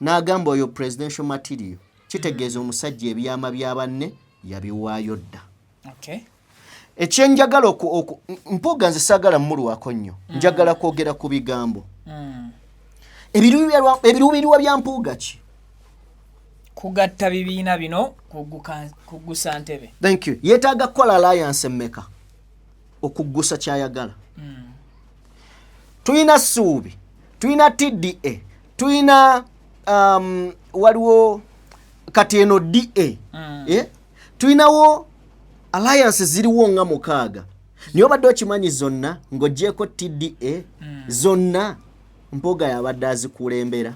n'agamba oyo presidential material kitegeeza omusajja ebyama bya banne yabiwaayo dda ekyenjagala Mpuuga nze saagala mmulwako nnyo njagala kwogera ku bigambo ebiruubirirwa bya Mpuuga ki kugatta bibiina bino kuggusa ntebe thank you yeetaaga kukola alliance mmeka okuggusa kyayagala tuyina Ssuubi tuyina TDA tuyina waliwo kati eno DA tuyinawo alliance ziriwo nga mukaaga naye obadde okimanyi zonna ng'oggyeko TDA zonna Mpuuga yabadde azikulembera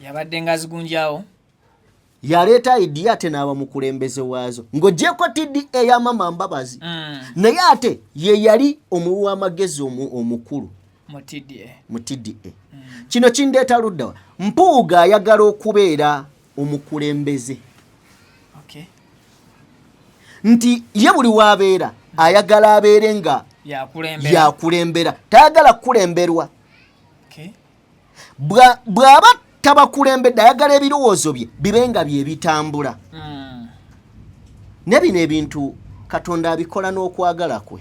yabadde nga zigunjawo yaleeta idea ate n'aba mukulembeze waazo ng'oggyeko TDA y'amama Mbabazi naye ate ye yali omuwi w'amagezi omukulu mu TDA kino kindeeta luddawa Mpuuga ayagala okubeera omukulembeze nti ye buli waabeera ayagala abeere nga yakulembera tayagala kukulemberwa bw'aba tabakulembedde ayagala ebirowoozo bye bibe nga bye bitambula ne bino ebintu Katonda abikola n'okwagala kwe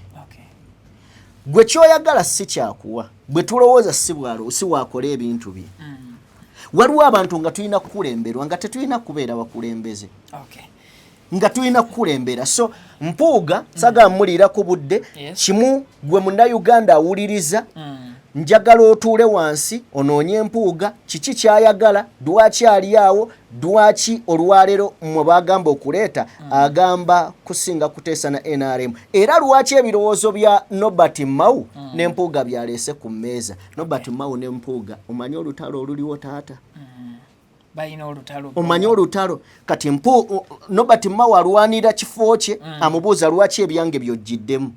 gwe kyoyagala si kyakuwa bwe tulowooza si waakola ebintu bye waliwo abantu nga tulina kukulemberwa nga tetulina kubeera bakulembeze nga tulina kukulembera so Mpuuga saagala mmulira ku budde kimu gwe munnayuganda awuliriza njagala otuule wansi onoonye Mpuuga kiki kyayagala lwaki ali awo lwaki olwaleero mwe bagamba okuleeta agamba kusinga kuteesa na NRM era lwaki ebirowoozo bya Nobert Mao ne Mpuuga byaleese ku mmeeza Nobert Mao ne Mpuuga omanyi olutalo oluliwo taata omanyi olutalo kati Nobert Mao alwanira kifo kye amubuuza lwaki ebyange byojjiddemu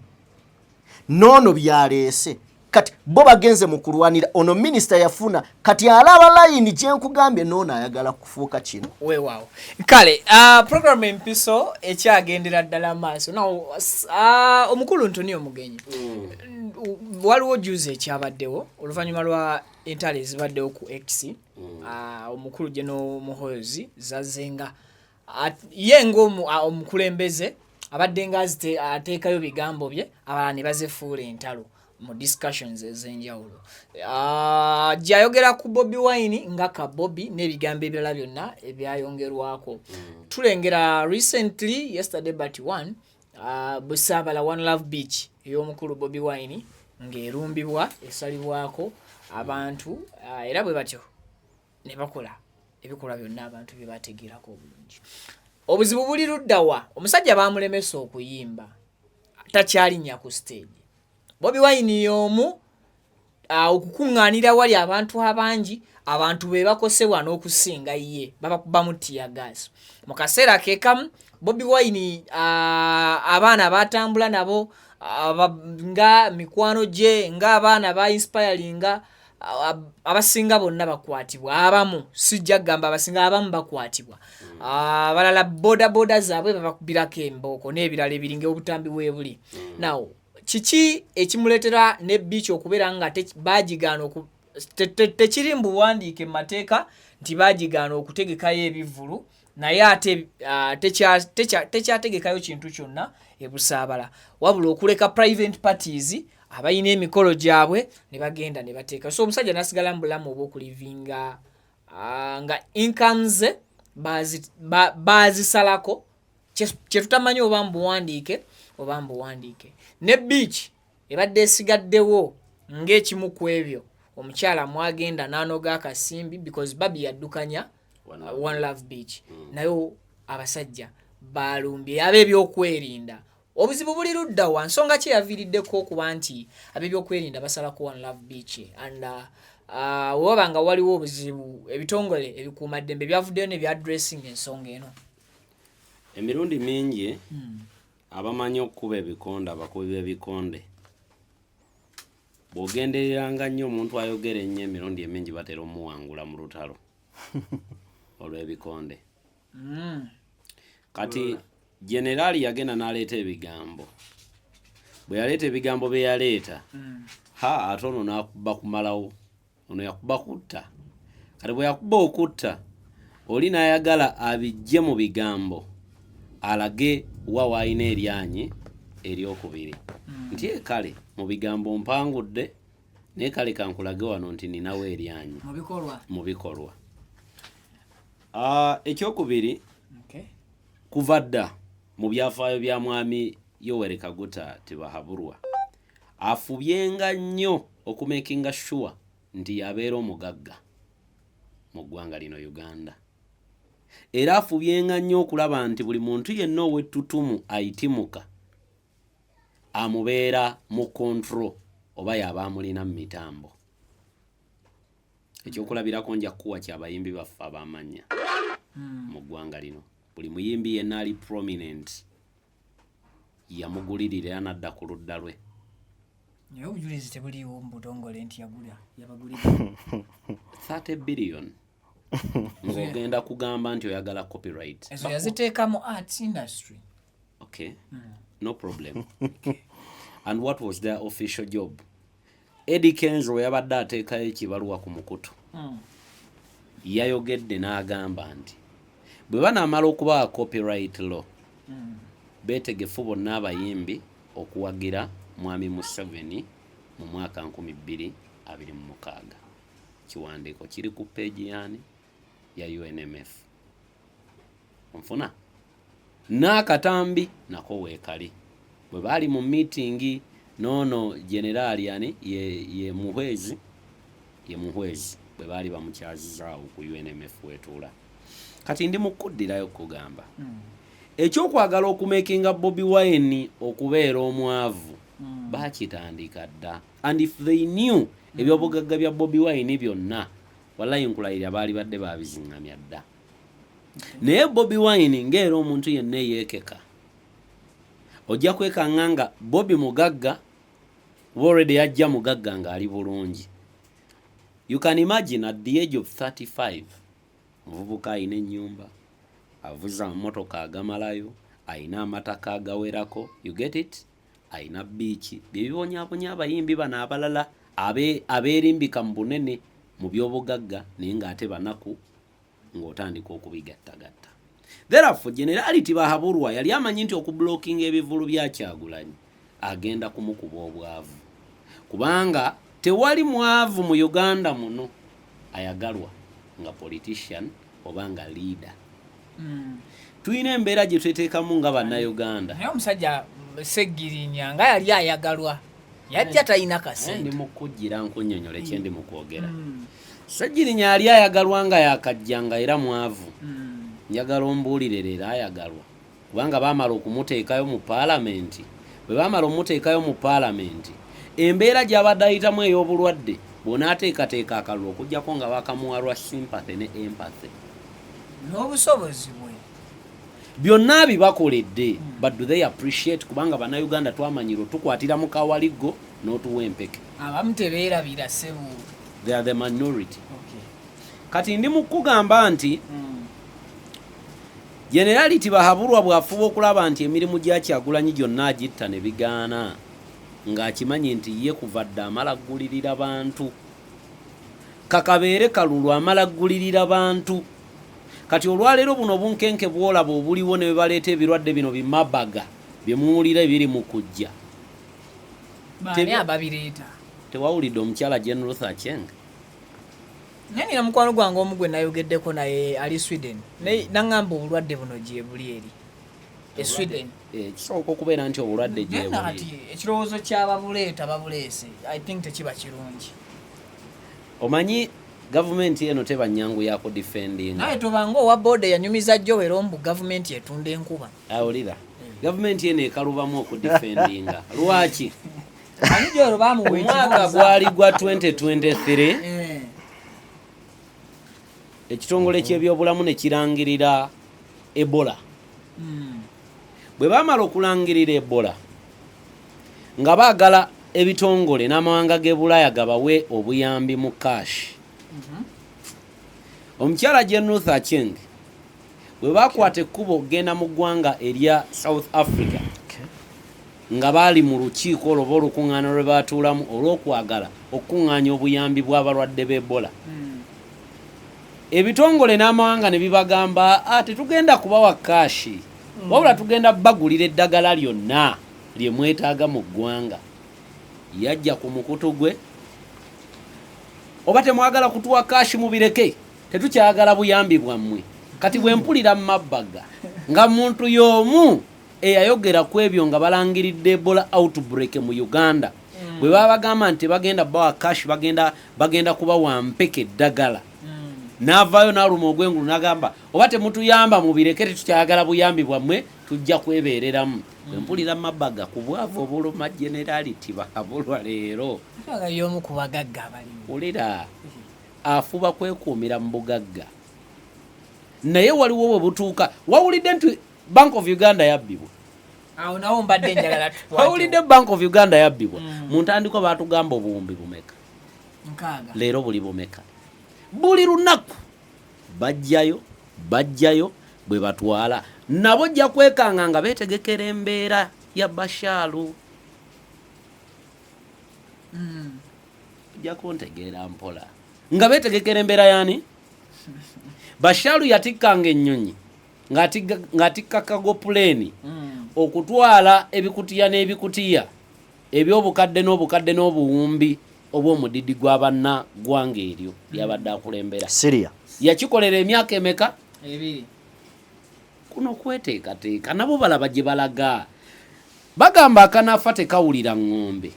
noono byaleese kati bo bagenze mu kulwanira ono minisita yafuna kati alaba layini gye nkugambye noono ayagala kufuuka kino weewaawo kale program empiso ekyagendera ddala maaso omukulu ntoni omugenyi waliwo juzi ekyabaddewo oluvannyuma lwa entalo ezibaddewo ku X omukulu General Muhoozi zazenga ye ng'omukulembeze abadde nga ateekayo bigambo bye abalala ne bazefuula entalo mu discussions ez'enjawulo gyayogera ku Bobi Wine nga ka Bobi n'ebigambo ebirala byonna ebyayongerwako tulengera recently yesterday but one Busaabala One Love Beach ey'omukulu Bobi Wine ng'erumbibwa esalibwako abantu era bwe batyo ne bakola ebikolwa byonna abantu bye bategeerako obulungi obuzibu buli luddawa omusajja baamulemesa okuyimba takyalinnya ku stage Bobi Wine y'omu okukuŋŋaanira wali abantu abangi abantu be bakosebwa n'okusinga ye babakuba mu tear gas mu kaseera keekamu Bobi Wine abaana batambula nabo nga mikwano gye nga abaana ba inspiringa abasinga bonna bakwatibwa abamu sijja gamba abasinga abamu bakwatibwa abalala boda zaabwe babakubirako embooko n'ebirala ebiringa obutambi weebuli now kiki ekimuleetera ne beach okubeera nga bagigaana tekiri mbuwandiike mu mateeka nti bagigaana okutegekayo ebivvulu naye ate tekyategekayo kintu kyonna ebusaabala wabula okuleka private parties abayina emikolo gyabwe ne bagenda ne bateeka so omusajja nasigala mu bulamu obw'okulivinga nga incomes bazisalako kyetutamanyi oba mbuwandiike ne beach ebadde esigaddewo ng'ekimu ku ebyo omukyala mwagenda n'anoga akasimbi because babi yaddukanya One Love Beach nayo abasajja balumbye ab'ebyokwerinda obuzibu buli ludda wa nsonga ki yaviiriddeko okuba nti ab'ebyokwerinda basalako One Love Beach and waba nga waliwo obuzibu ebitongole ebikuumaddembe byavuddeyo ne byaddressing ensonga eno emirundi mingi abamanyi okukuba ebikonde abakubi b'ebikonde bw'ogendereranga nnyo omuntu ayogera ennyo emirundi emingi batera omuwangula mu lutalo olw'ebikonde kati generali yagenda n'aleeta ebigambo bwe yaleeta ebigambo bye yaleeta ate ono n'akuba kumalawo ono yakuba kutta kati bwe yakuba okutta oli n'ayagala abijje mu bigambo alage wa wayina eryanyi eryokubiri nti kale mu bigambo mpangudde naye kale kankulage wano nti ninawo eryanyi mu bikolwa ekyokubiri kuva dda mu byafaayo bya mwami Yoweri Kaguta Tibahaburwa afubyenga nnyo okumakinga sure nti yabeera omugagga mu ggwanga lino Uganda era afubyenga nnyo okulaba nti buli muntu yenna ow'ettutumu ayitimuka amubeera mu control oba yaba amulina mu mitambo ekyokulabirako nja kuwa kyabayimbi baffe abamanya mu ggwanga lino buli muyimbi yenna ali prominent yamugulirira era n'adda ku ludda lwe naye obujulizi tebuliiwo mu butongole nti yabagulira 30 billion ng'ogenda kugamba nti oyagala copyright ezo yaziteeka mu arts industry okay no problem and what was their official job Eddie Kenzo yabadde ateekayo ekibaluwa ku mukutu yayogedde n'agamba nti bwe banaamala okuba copyright law beetegefu bonna abayimbi okuwagira mwami Museveni mu mwaka 2026 kiwandiiko kiri ku peegi yani ya UNMF onfuna n'akatambi nako weekali bwe baali mu meeting nono generali yani ye muhwezi bwe baali bamukyazizaawo ku UNMF wetuula kati ndi mukuddirayo kugamba ekyokwagala okumakinga Bobi Wine okubeera omwavu bakitandika dda and if they knew ebyobugagga bya Bobi Wine byonna wallahi nkulayira baali badde babizingamya dda naye Bobi Wine ng'era omuntu yenna yeekeka ojja kwekanganga Bobi mugagga already yajja mugagga ng'ali bulungi you can imagine at the age of 35 muvubuka ayina ennyumba avuza mmotoka agamalayo ayina amataka agawerako you get it ayina biiki byebibonyabonya abayimbi bano abalala abeerimbika mu bunene mu byobugagga naye ng'ate banaku ng'otandika okubigattagatta therefore generali Tibahaburwa yali amanyi nti okublockinga ebivulu bya Kyagulanyi agenda kumukuba obwavu kubanga tewali mwavu mu Uganda muno ayagalwa nga politician oba nga leader tuyina embeera gye tweteekamu nga bannayuganda naye omusajja Seggirinya nga yali ayagalwa yajja talina kasente ndi mukujjira nkunnyonnyola ekyendi mu kwogera Seggirinya yali ayagalwa nga yakajjanga era mwavu njagala ombuulire era ayagalwa kubanga baamala okumuteekayo mu paalamenti bwe baamala omuteekayo mu paalamenti embeera gy'abadde ayitamu ey'obulwadde bw'onaateekateeka akalulu okuggyako nga bakamuwa lwa sympathy ne empathy n'obusobozi bwe byonna bibakoledde but do they appreciate kubanga bannayuganda twamanyirwa tukwatira mu kawaligo n'otuwa empeke abamu tebeerabira sebu they are the minority. Kati ndi mukugamba nti generality bahabulwa bwafuba okulaba nti emirimu gya Kyagulanyi gyonna agitta ne bigaana ng'akimanyi nti ye kuva dda amala ggulirira bantu kakabeere kalulu amala ggulirira bantu. Kati olwaleero buno bunkenke bwolaba obuliwo ne baleeta ebirwadde bino bimabaga byemuwulira ebiri mu kujja tewawulidde omukyala Jane Ruth Aceng nina mukwano gwange omu gwe nayogeddeko naye ali Sweden naŋŋamba obulwadde buno gye buli eri Sweden kisooka okubeera nti obulwadde gye buli ekirowoozo ky'ababuleeta babuleese I think tekiba kirungi. Omanyi gavumenti eno teba nyangu yako defending naye tobanga owa boda yanyumiza jjo wera ombu gavumenti etunda enkuba awulira gavumenti eno ekalubamu okudefendinga lwaki omwaka gwali gwa 2023 ekitongole ky'ebyobulamu ne kirangirira Ebola bwe baamala okulangirira Ebola nga baagala ebitongole n'amawanga g'e Bulaaya gabawe obuyambi mu cash omukyala Jane Ruth Aceng bwe bakwata ekkubo okugenda mu ggwanga erya South Africa nga baali mu lukiiko olwo olukuŋŋaana lwe baatuulamu olw'okwagala okukuŋŋaanya obuyambi bw'abalwadde b'Ebola ebitongole n'amawanga ne bibagamba tetugenda kubawa kaashi wabula tugenda bagulira eddagala lyonna lye mwetaaga mu ggwanga. Yajja ku mukutu gwe oba temwagala kutuwa kaashi mubireke tetukyagala buyambi bwammwe. Kati bwe mpulira mu mabbaga nga muntu y'omu eyayogera ku ebyo nga balangiridde Ebola outbreak mu Uganda bwe baba bagamba nti bagenda bawa kaashi bagenda kubawa mpeke eddagala n'avaayo n'aluma ogwengulu n'agamba oba temutuyamba mubireke tetukyagala buyambi bwammwe tujja kwebeereramu. Bwe mpulira mu mabbaga ku bwavu obuluma generality bahabulwa leero y'omu ku bagagga abalimu ulira afuba kwekuumira mu bugagga naye waliwo bwe butuuka wawulidde nti Bank of Uganda yabbibwa awo nawo mbadde njagala tukwate wawulidde Bank of Uganda yabbibwa mu ntandikwa baatugamba obuwumbi bumeka leero buli bumeka buli lunaku bajjayo bwe batwala nabo jja kwekanga nga beetegekera embeera ya Basharu ojja kuntegeera mpola nga beetegekera embeera yani Basharu yatikkanga ennyonyi ng'atikka kagopuleeni okutwala ebikutiya n'ebikutiya eby'obukadde n'obuwumbi obw'omudidi gw'abanna ggwanga eryo lyabadde akulembera Syria yakikolera emyaka emeka 2 kuno kweteekateeka nabo balaba gye balaga bagamba akanaafa tekawulira ng'ombe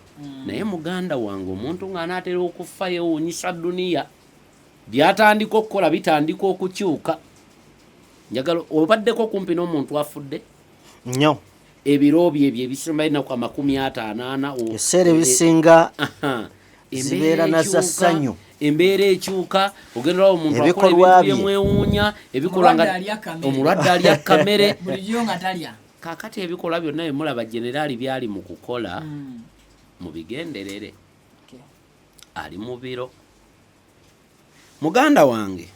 naye muganda wange omuntu ng'anaatera okufa yewuunyisa duniya byatandika okukola bitandika okukyuka njagala obaddeko kumpi n'omuntu afudde nnyo ebiro bye ebisemba inaku 50 ebiseera ebisinga zibeera na za ssanyu embeera ekyuka ogenderawo omuntu akola ebintu byemwewuunya ebikolwa nga omulwadde alya kamere bulijjo nga talya kaakati ebikolwa byonna bemulaba generali byali mu kukola mu bigenderere ali mu biro. Muganda wange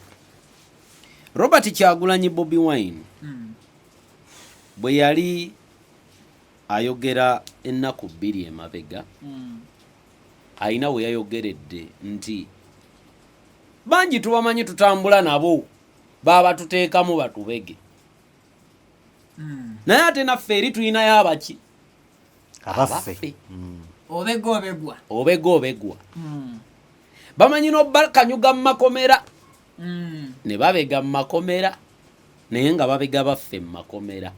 Robert Kyagulanyi Bobi Wine bwe yali ayogera ennaku 2 emabega ayina we yayogeredde nti bangi tubamanyi tutambula nabo baba tuteekamu batubege naye ate naffe eri tulinayo abaki abaffe obegwa bamanyi n'obakanyuga mu makomera ne babega mu makomera naye nga babega baffe mu makomera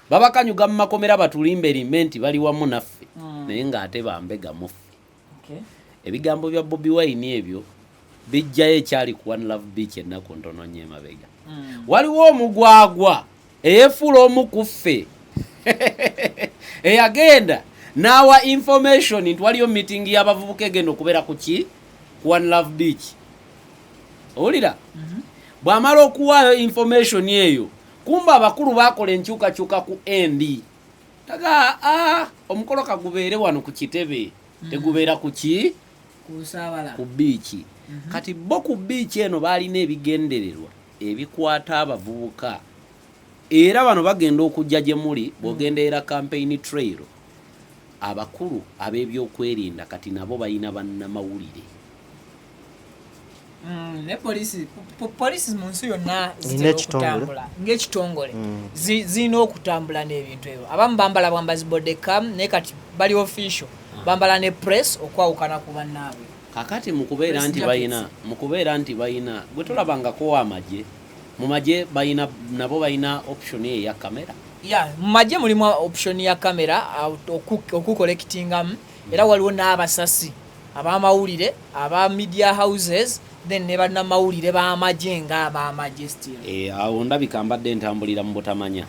babakanyuga mu makomera batulimberimbe nti bali wamu naffe naye ng'ate bambega muffe. Ebigambo bya Bobi Wine ebyo bijjayo ekyali ku One Love Beach ennaku ntono nnyo emabega. Waliwo omugwagwa eyefuula omu ku ffe eyagenda n'awa information nti waliyo meeting y'abavubuka egenda okubeera ku ki ku One Love Beach. Owulira bw'amala okuwaayo information eyo kumba abakulu bakola enkyukakyuka ku ND taga omukolo kagubeere wano ku kitebe tegubeera ku ki ku biiki kati bo ku biiki eno balina ebigendererwa ebikwata abavubuka era bano bagenda okujja gye muli bw'ogenderera campaign trail abakulu ab'ebyokwerinda kati nabo balina bannamawulire ne poliisi mu nsi yonna zitera okutambula ng'ekitongole zirina okutambula n'ebintu ebyo abamu bambala bwambazi bodecam naye kati bali official bambala ne press okwawukana ku bannaabwe kakati mukubeera nti bayina gwe tolabangako amagye mu magye nabo balina option eya kamera mu magye mulimu option ya kamera okukollectingamu era waliwo n'abasasi ab'amawulire aba media houses then ne bannamawulire b'amagye ng'ab'amagye still awo ndabika mbadde ntambulira mu butamanya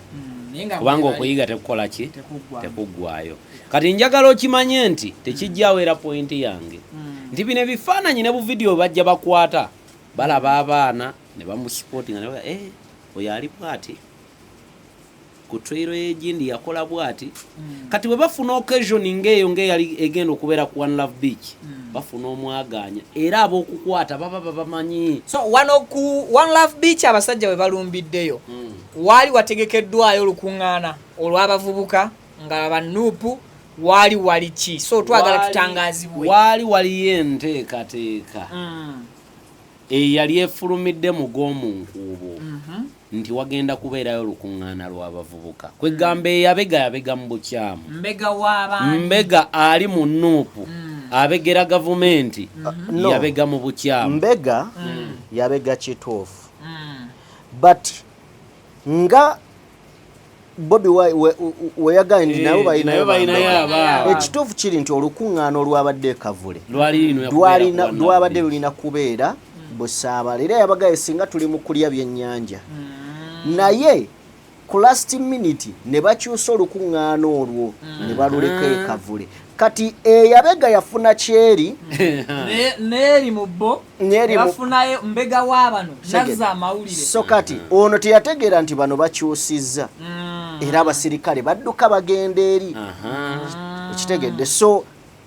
kubanga okuyiga tekukola ki tekuggwayo kati njagala okimanye nti tekijjawo era pointi yange nti bino ebifaananyi ne buvidiyo bajja bakwata balaba abaana ne bamusupportinga ne oyo ali bwati ku trail egindi yakola bwati kati bwe bafuna occasion ng'eyo ng'eyali egenda okubeera ku One Love Beach bafuna omwaganya era ab'okukwata baba bamanyi so wano ku One Love Beach abasajja bwe balumbiddeyo waali wategekeddwayo olukuŋŋaana olw'abavubuka nga banuupu wali ki so twagala tutangaazibwe waliyo enteekateeka eyali efulumidde mu g'omunkuubo nti wagenda kubeerayo olukuŋŋaana lw'abavubuka kwegamba yabega mu bukyamu mbega ali mu nuupu abegera gavumenti yabega mu bukyamu mbega yabega kituufu but nga Bobi weyagaye nti nabo balinayo ekituufu kiri nti olukuŋŋaana olwabadde kavule lwabadde lulina kubeera Busaabala era yabagaye singa tuli mu kulya byennyanja naye ku last minute ne bakyusa olukuŋŋaana olwo ne baluleka ekavule kati eyabega yafuna kyeri neeri mu bo bafunayo mbega w'abano nazza amawulire so kati ono teyategeera nti bano bakyusizza era abasirikale badduka bagenda eri ekitegedde so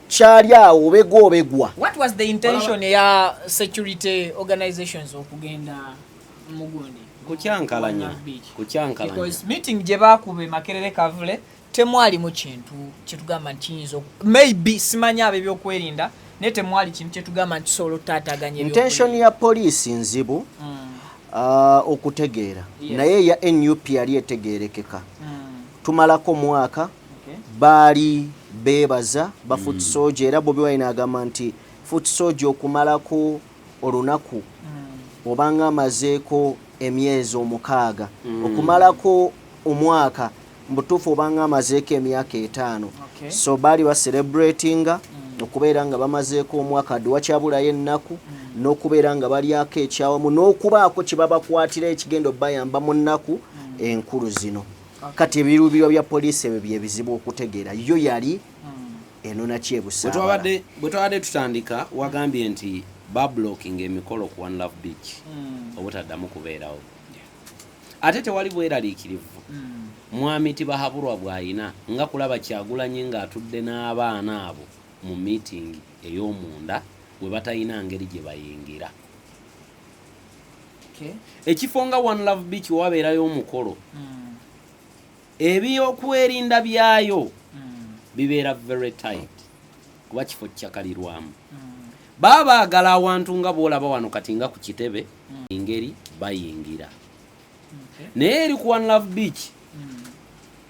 kyali awo obegwa what was the intention ya security organizations okugenda mugundi kucyankalanya because meeting gye baakube Makerere Kavule temwali mu kintu kyetugamba nti kiyinza maybe simanya ab'ebyokwerinda naye temwali kintu kyetugamba nti solo taataganya intention ya poliisi nzibu okutegeera naye ya NUP yali etegeerekeka tumalako mwaka baali beebaza ba foot soldier era Bobi Wine agamba nti foot soldier okumalako olunaku obanga amazeeko emyezi 6 okumalako omwaka mbutuufu obanga amazeeko emyaka 5 so baali ba celebratinga okubeera nga bamazeeko omwaka wakyabulayo ennaku n'okubeera nga balyako ekyawamu n'okubaako kye babakwatira ekigendo bayamba mu nnaku enkulu zino kati ebirubirwa bya poliisi ebyo byebizibu okutegeera yo yali enona kyebusaabala bwe twabadde tutandika wagambye nti bablocking emikolo ku One Love Beach obutaddamu kubeerawo ate tewali bweraliikirivu mwami tibahabulwa bw'ayina nga kulaba Kyagulanyi ng'atudde n'abaana abo mu meeting ey'omunda bwe batalina ngeri gye bayingira ekifo nga One Love Beach wabeerayo omukolo ebyokwerinda byayo bibeera very tight kuba kifo kyakalirwamu babaagala awantu nga bwolaba wano kati nga ku kitebe engeri bayingira naye eri ku One Love Beach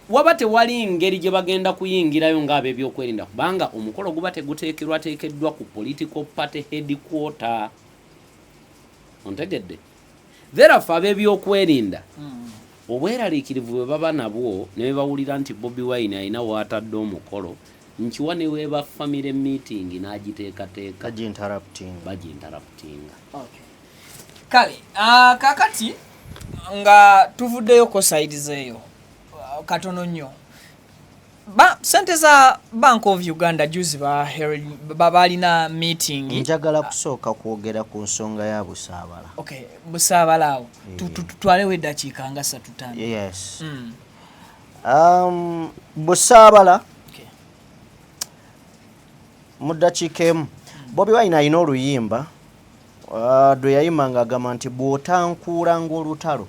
waba tewali ngeri gye bagenda kuyingirayo ng'ab'ebyokwerinda kubanga omukolo guba teguteekeddwa ku political party headquarter ontegedde therefore ab'ebyokwerinda obweraliikirivu bwe baba nabwo ne bwe bawulira nti Bobi Wine alina w'atadde omukolo nkiwa ne weeba family meeting n'agiteekateeka baginterruptinga kale kakati nga tuvuddeyo ko sides eyo katono nnyo sente za Bank of Uganda juzi balina meeting njagala kusooka kwogera ku nsonga ya Busaabala Busaabala awo tutwalewo eddakiika nga 3 yes Busaabala mu ddakiika emu Bobi Wine alina oluyimba lwe yayima ng'agamba nti bw'otankuula ng'olutalo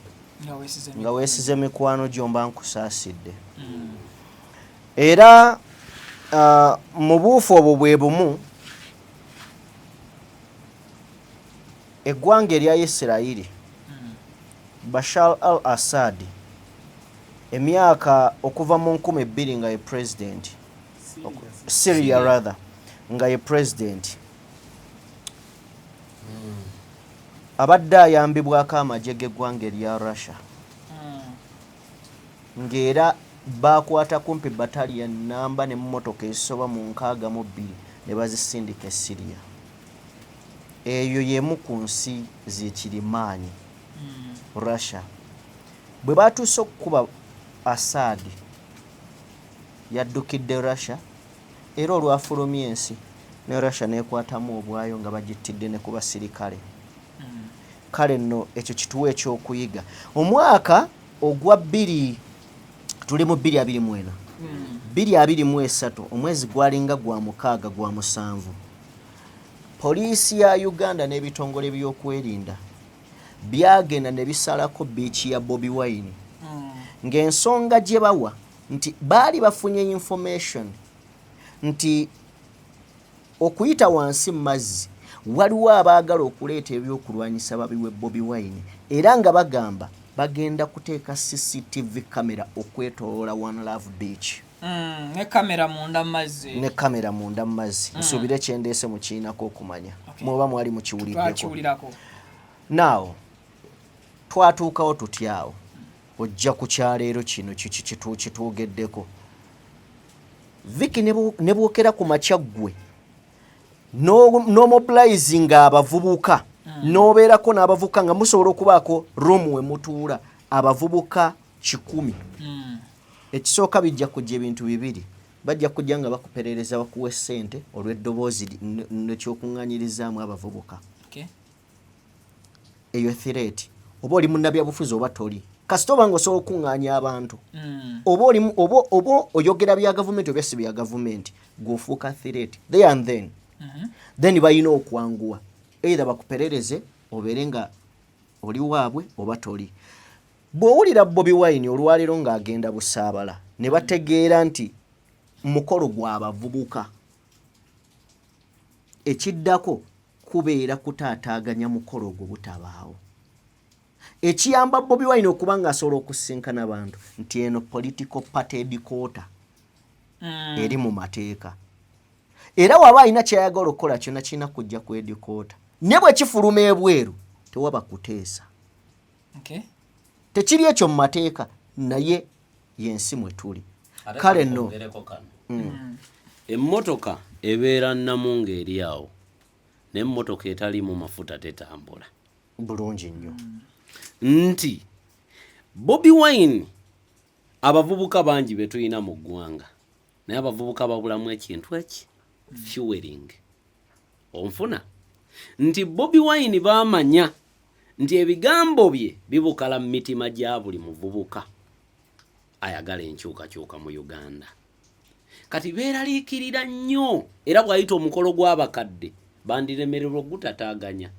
nga weesize mikwano gyomba nkusaasidde. Era mu buufu obwo bwe bumu eggwanga erya Isirayiri Bashar al-Assad emyaka okuva mu 2000 nga ye president Syria rather nga ye president abadde ayambibwako amagye g'eggwanga erya Russia ng'era bakwata kumpi battalion namba n'emmotoka ezisoba mu 62 ne bazisindika e Syria. Eyo yemu ku nsi z'ekirimaanyi Russia. Bwe batuuse okukuba Assad yaddukidde Russia era olwafulumya ensi ne Russia n'ekwatamu obwayo nga bagitidde ne ku basirikale. Kale nno ekyo kituwa ekyokuyiga. Omwaka ogwa 2 tuli mu 2024 2023 omwezi gwalinga gwa 6 gwa 7 poliisi ya Uganda n'ebitongole by'okwerinda byagenda ne bisalako biichi ya Bobi Wine ng'ensonga gye bawa nti baali bafunye information nti okuyita wansi mazzi waliwo abaagala okuleeta ebyokulwanyisa babiwe Bobi Wine era nga bagamba bagenda kuteeka CCTV kamera okwetoloola One Love Beach. Ne kamera munda mazzi. Nsuubire kyendeese mu kiinako okumanya. Mwoba mwali mukiwuliddeko. Twakiwulirako. Now, twatuukawo tutyawo. Ojja ku kyaleero kino kituugeddeko. Viki ne bwokera ku macaggwe. No mobilizing abavubuka. Nobeerako n'abavubuka nga musobola okubaako room we mutuula abavubuka 100. Ekisooka bijja kujja ebintu bibiri. Bajja kujja nga bakuperereza bakuwa ssente olw'eddoboozi n'ekyokuŋŋanyirizaamu abavubuka. Eyo threat. Oba oli munnabyabufuzi oba toli. Kasita oba ng'osobola okuŋŋaanya abantu. Oba oyogera bya gavumenti oba si bya gavumenti gw'ofuuka threat. There and then. Then balina okwanguwa. Either bakuperereze obeere nga oli waabwe oba toli. Bw'owulira Bobi Wine olwaleero ng'agenda busaabala ne bategeera nti mukolo gw'abavubuka ekiddako kubeera kutaataaganya mukolo ogwo butabaawo. Ekiyamba Bobi Wine okuba ng'asobola okusinkana abantu nti eno political party headquarter eri mu mateeka. Era waba alina kyayagala okukola kyonna kirina kujja ku headquarter. Ne bwe kifuluma ebweru tewaba kuteesa. Tekiri ekyo mu mateeka naye yensi mwe tuli. Kale nno emmotoka ebeera nnamunga eri awo n'emmotoka etaliimu mafuta tetambula bulungi nnyo. Nti Bobi Wine abavubuka bangi be tulina mu ggwanga naye abavubuka babulamu ekintu eki fueling. Onfuna nti Bobi Wine baamanya nti ebigambo bye bibukala mu mitima gya buli muvubuka ayagala enkyukakyuka mu Uganda. Kati beeraliikirira nnyo era bw'ayita omukolo gw'abakadde bandiremererwa gutataaganya.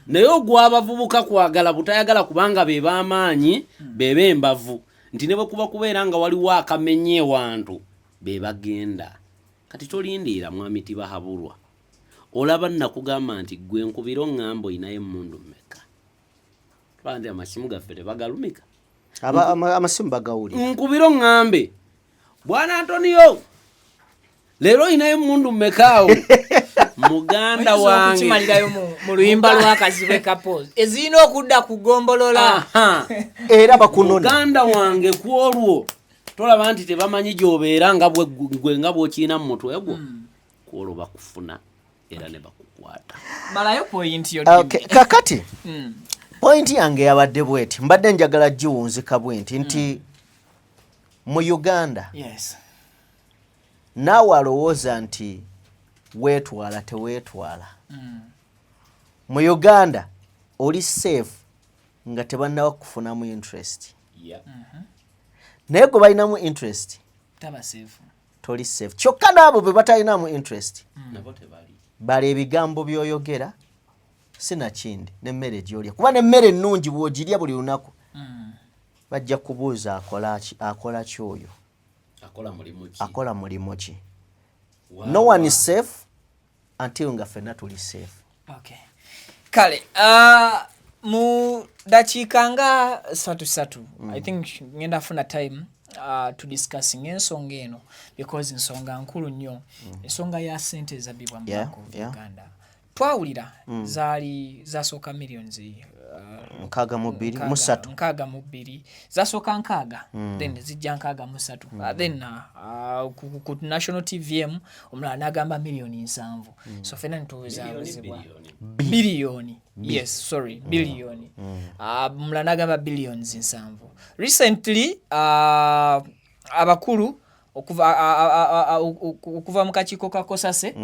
Naye ogw'abavubuka kwagala butayagala kubanga be b'amaanyi be b'embavu nti ne bwe kuba kubeera nga waliwo akamenye wantu be bagenda. Kati tolindiira mwami tibahabulwa. Olaba nakugamba nti gwe nkubiro ng'ambo inaye mundu mmeka. Twande amasimu gaffe tebagalumika. Amasimu bagawulira. Nkubiro ng'ambe. Bwana Antonio. Leero inaye mundu mmekaawo. Muganda wange. Kimalirayo mu luyimba lw'akazibe kapozi. Ezina okudda kugombolola. Era bakunona. Muganda wange kwolwo. Tolaba nti tebamanyi gy'obeera nga gwe nga bw'okiina mu mutwe gwo. Kwolwo bakufuna era ne bakukwata. Malayo point yo. Okay, kakati. Point yange yabadde bweti. Mbadde njagala giwunzika bwenti nti mu Uganda. Yes. Naawe alowooza nti weetwala teweetwala. Mu Uganda oli safe nga tebannaba kufunamu interest. Naye gwe balinamu interest taba safe. Toli safe. Kyokka n'abo be batalinamu interest bala ebigambo byoyogera sinakindi nemmere gyolya kuba nemmere ennungi bw'ogirya buli lunaku bajja kubuuza akola ki oyo akola mulimu ki no one is safe until nga ffenna tuli safe. Okay. Kale mu dakiika nga 3 I think ngenda funa time to discussing ensonga eno because ensonga nkulu nnyo ensonga ya sente zabibwa mu Bank of Uganda. Twawulira zaali zasooka millions 6 zasooka 6 then zijja 6 then ku national TVM omulala n'agamba million 7 so fena ntowezabuzibwa billion billion omulala n'agamba billions 7 recently abakulu okuva mu kakiiko ka Kosase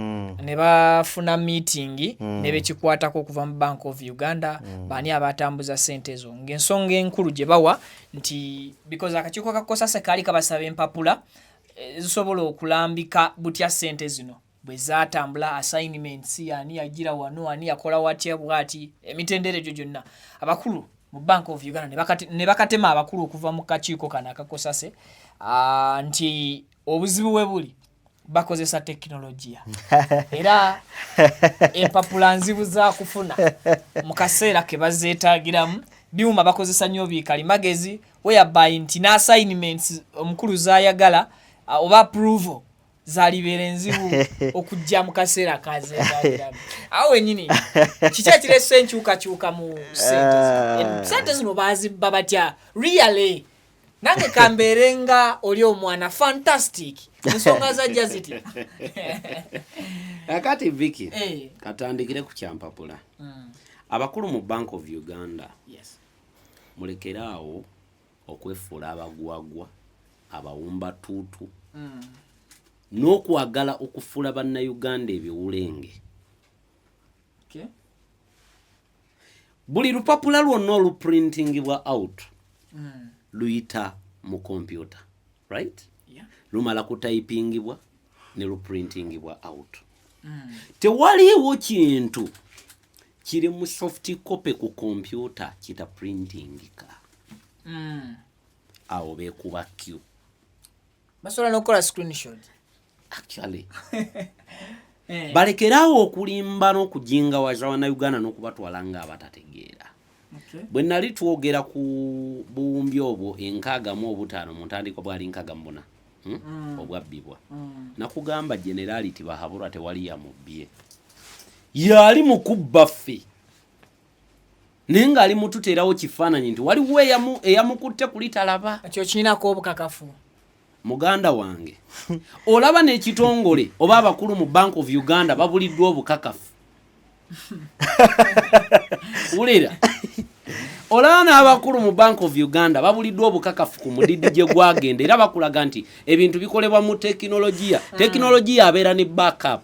ne bafuna meeting ne bekikwatako okuva mu Bank of Uganda bani abatambuza sente zo ng'ensonga enkulu gye bawa nti because akakiiko ka Kosase kaali kabasaba empapula zisobola okulambika butya sente zino bwe zaatambula assignments ani yagira wano ani yakola watya bwati emitendere egyo gyonna abakulu mu Bank of Uganda ne bakatema abakulu okuva mu kakiiko kana akakosase nti obuzibu we buli bakozesa teknologiya era empapula nzibu za kufuna mu kaseera ke bazeetagiramu byuma bakozesa nnyo biikali magezi whereby nti na assignments omukulu zaayagala oba approval zalibeera enzibu okujja mu kaseera kazeetagiramu awo wenyini kiki ekiresa enkyukakyuka mu sente zino bazibba batya really nange kamberenga oli omwana fantastic ensonga zajja ziti akati Vicky katandikire ku kyampapula abakulu mu Bank of Uganda mulekeraawo okwefuula abagwagwa abawumba tuutu n'okwagala okufuula bannayuganda ebiwulenge buli lupapula lwonna oluprintingibwa out luyita mu computer right lumala kutayipingibwa ne luprintingibwa out tewaliiwo kintu kiri mu soft copy ku computer kita printingika awo beekuba q basobola n'okukola screenshot actually balekerawo okulimba n'okujinga wazawana Uganda n'okubatwala nga abatategeera bwe nali twogera ku buwumbi obwo 65 mu ntandikwa bwali 64 obwabbibwa nakugamba generality bahabulwa tewali yamubbye yali mukubba ffe nenga ali mututeerawo kifaananyi nti waliwo eyamukutte kulitalaba ekyo kirinako obukakafu muganda wange olaba n'ekitongole oba abakulu mu Bank of Uganda babuliddwa obukakafu ulira olaba n'abakulu mu Bank of Uganda babuliddwa obukakafu ku mudidi gye gwagenda era bakulaga nti ebintu bikolebwa mu tekinologiya abeera ne backup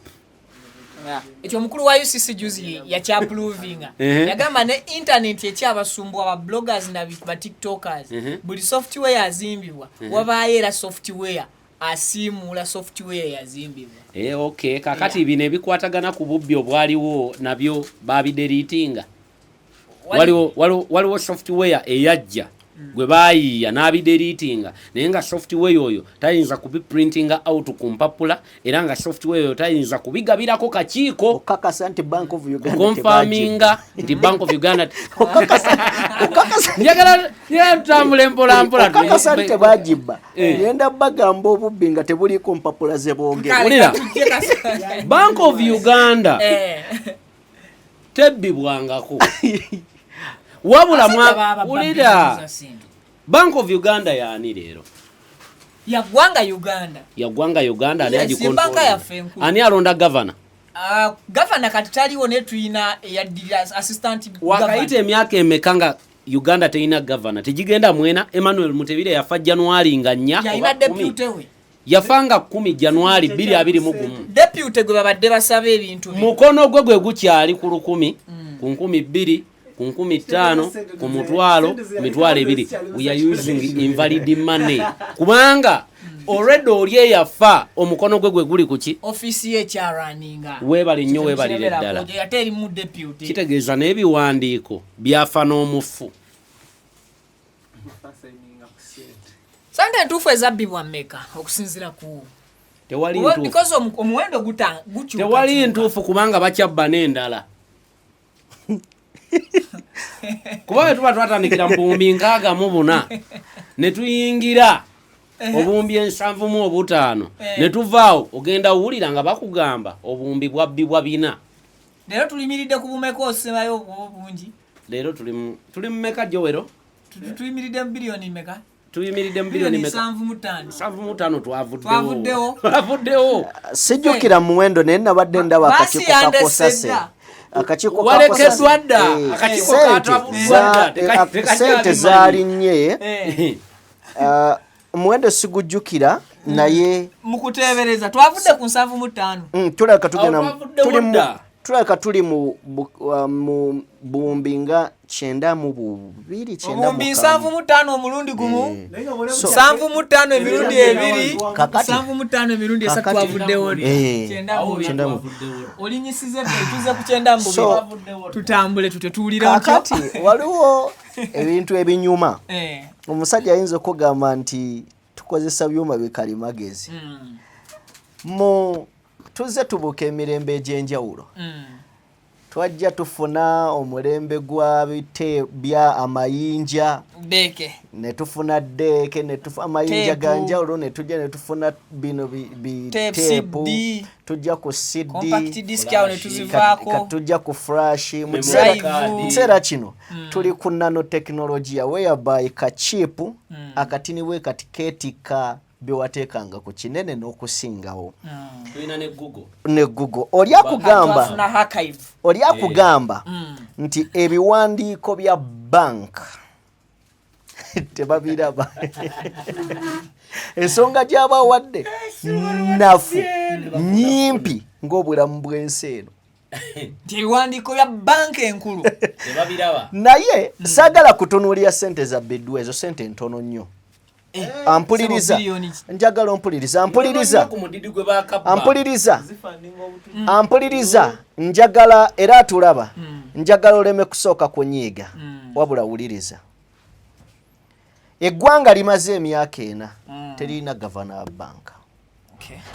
ekyo omukulu wa UCC juzi yakyaprovinga yagamba ne internet ekyabasumbwa ba bloggers na ba tiktokers buli software yazimbibwa wabaayo era software asiimula software yazimbibwa okay kakati bino ebikwatagana ku bubbi obwaliwo nabyo babidelitinga waliwo software eyajja gwe baayiya n'abidelitinga naye nga software oyo tayinza kubiprintinga out ku mpapula era nga software oyo tayinza kubigabirako kakiiko okakasa nti Bank of Uganda confirminga nti Bank of Uganda njagala ntambule mpolampola okakasa nti tebagibba ngenda bagamba obubbi nga tebuliko mpapula ze boogera Bank of Uganda tebbibwangako wabula ulira Bank of Uganda yaani leero yagwanga Uganda ani agikontrola ani alonda governor governor kati taliwo ne tuina ya assistant wakaita emyaka emekanga Uganda teina governor tejigenda mwena Emmanuel Mutebire yafa January nga 4 yafanga 10 January 2021 deputy gwe babadde basaba ebintu mukono gwe gukyali ku 10 ku 12 ku 15 ku mutwalo 2 we are using invalid money kubanga already oli eyafa omukono gwe guli kuki office ye charaninga webali nnyo webalire ddala ate eri mu deputy kitegeeza n'ebiwandiiko byafa n'omufu sente entuufu ezabbibwa mmeka okusinziira ku tewali because omuwendo gukyuka tewali ntuufu kubanga bakyabba n'endala kuba tuba twatandikira mu buwumbi 64 ne tuyingira obuwumbi 75 ne tuvaawo ogenda wuwulira nga bakugamba obuwumbi bwabbibwa 4 leero tulimiridde ku bumeka osemayo bungi leero tuli mu meka jowero tuyimiridde mu biliyoni meka tuyimiridde mu biliyoni meka 75 twavuddewo sijjukira muwendo naye nabadde ndaba akakiiko kakosase akakiiko walekeddwa dda akakiiko katabuddwa dda sente zaalinnye muwendo sigujjukira naye mukuteebereza twavudde ku 75 tuleka tugenda tuleka tuli mu buwumbi nga 92 obuwumbi 75 omulundi gumu 75 emirundi 2 75 emirundi 3 twavuddewo olinyisize tuze ku 92 tutambule tutetuulira kakati waliwo ebintu ebinyuma omusajja ayinza okugamba nti tukozesa byuma bikalimagezi tuze tubuka emirembe egy'enjawulo twajja tufuna omulembe gwa bite bya amayinja deke ne tufuna deke ne tufuna amayinja ganjawulo ne tujja ne tufuna bino teepu tujja ku CD compact disc awo ne tuzivaako tujja ku flash mu kiseera kino tuli ku nanotechnology whereby ka chip akatini we katiketika byewateekanga ku kinene n'okusingawo ne Google oli akugamba nti ebiwandiiko bya bank tebabiraba ensonga gy'abawadde nafu nyimpi ng'obulamu bw'ensi eno ebiwandiiko bya banka enkulu naye saagala kutunuulira sente za beddu ezo sente ntono nnyo ampuliriza njagala ampuliriza njagala era atulaba njagala oleme kusooka kunyiiga wabula wuliriza eggwanga limaze emyaka 4 terina gavana wa banka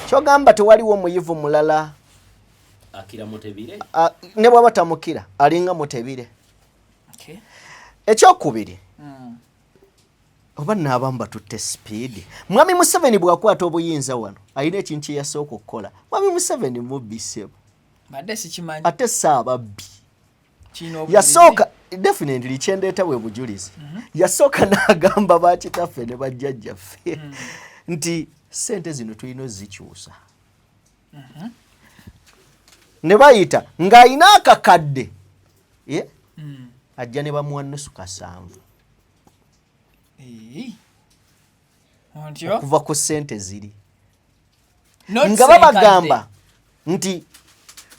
kyogamba tewaliwo muyivu mulala ne bwaba tamukira alinga Mutebire ekyokubiri oba n'abamu batutte speed mwami Museveni bw'akwata obuyinza wano alina ekintu kye yasooka okukola mwami Museveni mubbisebo ate saababbi yasooka definitely kyendeeta bwe bujulizi yasooka n'agamba bakitaffe ne bajjajjaffe nti sente zino tulina ozikyusa ne bayita ng'alina akakadde ajja ne bamuwa nnusu kasanvu okuva ku sente ziri nga babagamba nti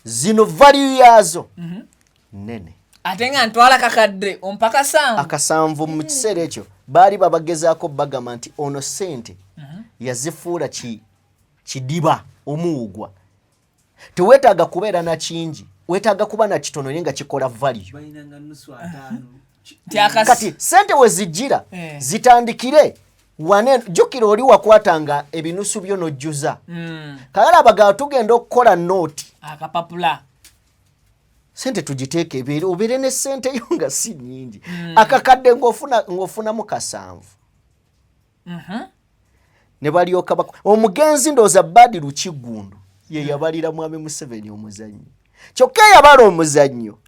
zino value yazo nene ate nga ntwala kakadde ompaka akasanvu mu kiseera ekyo baali babagezaako bagamba nti ono sente yazifuula kidiba omuwugwa teweetaaga kubeera na kingi weetaaga kuba na kitono naye nga kikola value kati sente we zijjira zitandikire wane jjukira oli wakwatanga ebinusu byo n'ojjuza kagala abagala tugenda okukola nooti akapapula sente tugiteeke ebeere obeere ne sente yo nga si nnyingi akakadde ng'ofunamu kasanvu ne balyoka omugenzi ndooza Badiru Kiggundu ye yabalira mwami Museveni omuzannyo kyokka eyabala omuzannyo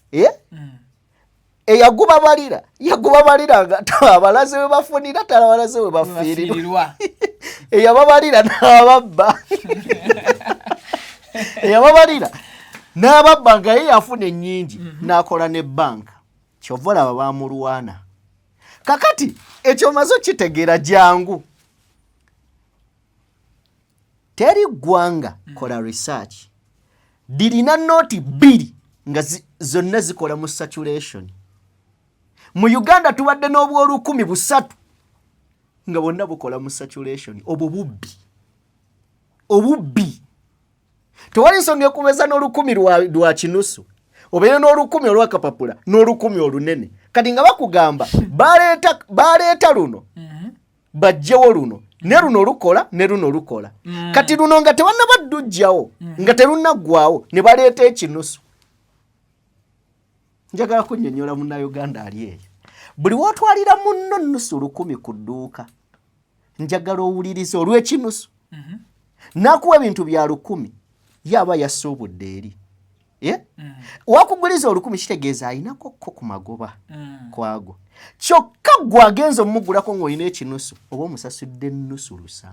yagubabalira nga abalaze we bafunira tala abalaze we bafiirirwa eyababalira n'ababba eyababalira n'ababba nga ye yafuna ennyingi n'akola ne banka kyova olaba bamulwana kakati ekyo maze kitegeera jangu teri ggwanga kola research dirina nooti 2 nga zonna zikola mu saturation mu Uganda tubadde n'obw'olukumi 3 nga bonna bukola mu saturation obwo bubbi obubbi tewali nsonga ekubeza n'olukumi lwa kinusu obeera n'olukumi olwakapapula n'olukumi olunene kati nga bakugamba baleeta luno bajjewo luno ne luno lukola ne luno lukola kati luno nga tebannabadujjawo nga terunaggwawo ne baleeta ekinusu. Njagala kunnyonnyola munnayuganda ali eyo buli wootwalira munno nnusu 1,000 ku dduuka njagala owuliriza olw'ekinusu n'akuwa ebintu bya 1,000 yaba yasuubudde eri wakuguliza 1,000 kitegeeza ayinako ku magoba kwago kyokka gwe agenza omugulako ng'olina ekinusu oba omusasudde nnusu 7.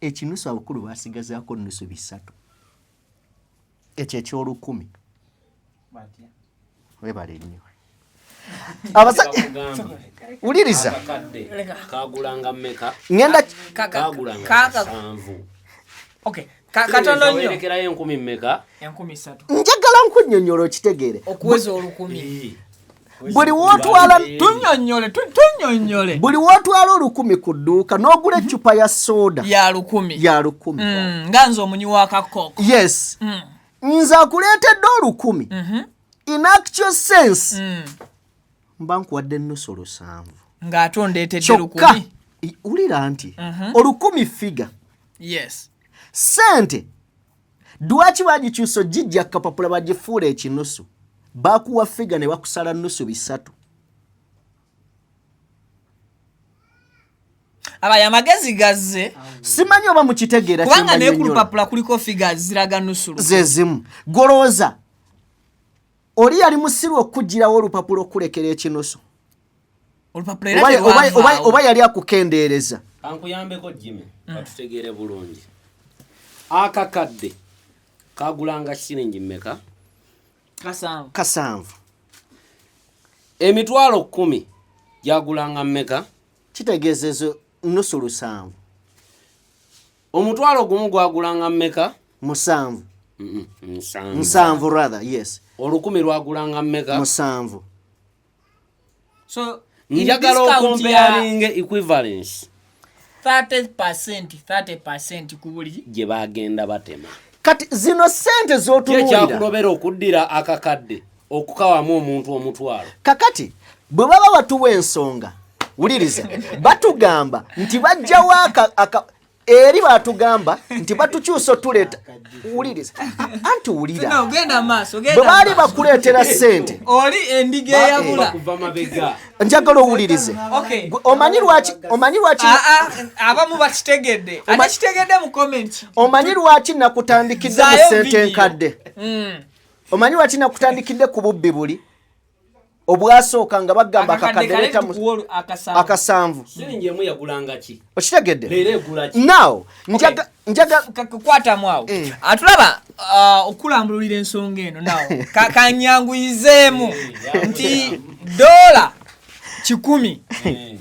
Ekinusu abakulu baasigazaako nnusu 3 ekyo eky'olukumi webale nnyo uliriza kagulanga mmeka ngenda kagulanga 7 okay katono nnyo werekerayo 10,000 mmeka 3,000 njagala nkunnyonnyola okitegeere okuweza 10,000 buli wootwala tunnyonnyole buli wootwala 1,000 ku dduuka n'ogula eccupa ya soda ya 10,000 nga nze omunyi wa kakoko yes nze akuleetedde 10,000 in actual sense mba nkuwadde nnusu 7 ng'ate ondeetedde 10,000 ulira nti 10,000 figa yes sente dwaki bagikyusa ogijja kapapula bagifuula ekinusu bakuwa figa ne bakusala nnusu 3. abaya amagezi gazze simanyi oba mukitegeera kubanga naye ku lupapula kuliko figa ziraga nnusu zezimu golooza oli yali musiru okugirawo olupapula okulekera ekinusu oba yali akukendeereza kankuyambeko Jimmy batutegeere bulungi akakadde kagulanga shilingi mmeka 7 emitwalo 10 jagulanga mmeka kitegeezezo nnusu 7 omutwalo gumu gwagulanga mmeka 7 7 rather yes 10,000 lwagulanga mmeka 7 so njagala okomparing equivalence 30% ku buli gye bagenda batema kati zino sente z'otunuulira kyakulobera okuddira akakadde okukawamu omuntu omutwalo kakati bwe baba batuwa ensonga wuliriza batugamba nti bajjawo eri batugamba nti batukyusa otuleeta wuliriza anti wulira ogenda maaso bwe baali bakuleetera sente oli endiga eyabula kuva mabega njagala owulirize omanyi lwaki abamu bakitegedde abakitegedde mu comment omanyi lwaki nakutandikidde mu sente enkadde omanyi lwaki nakutandikidde ku bubbi buli obwasooka nga bagamba akakadde leeta akasanvu siringi emu yagulanga ki okitegedde leero egula ki now njaga kukwatamu awo atulaba okulambululira ensonga eno nawo kanyanguyizeemu nti dola 1,000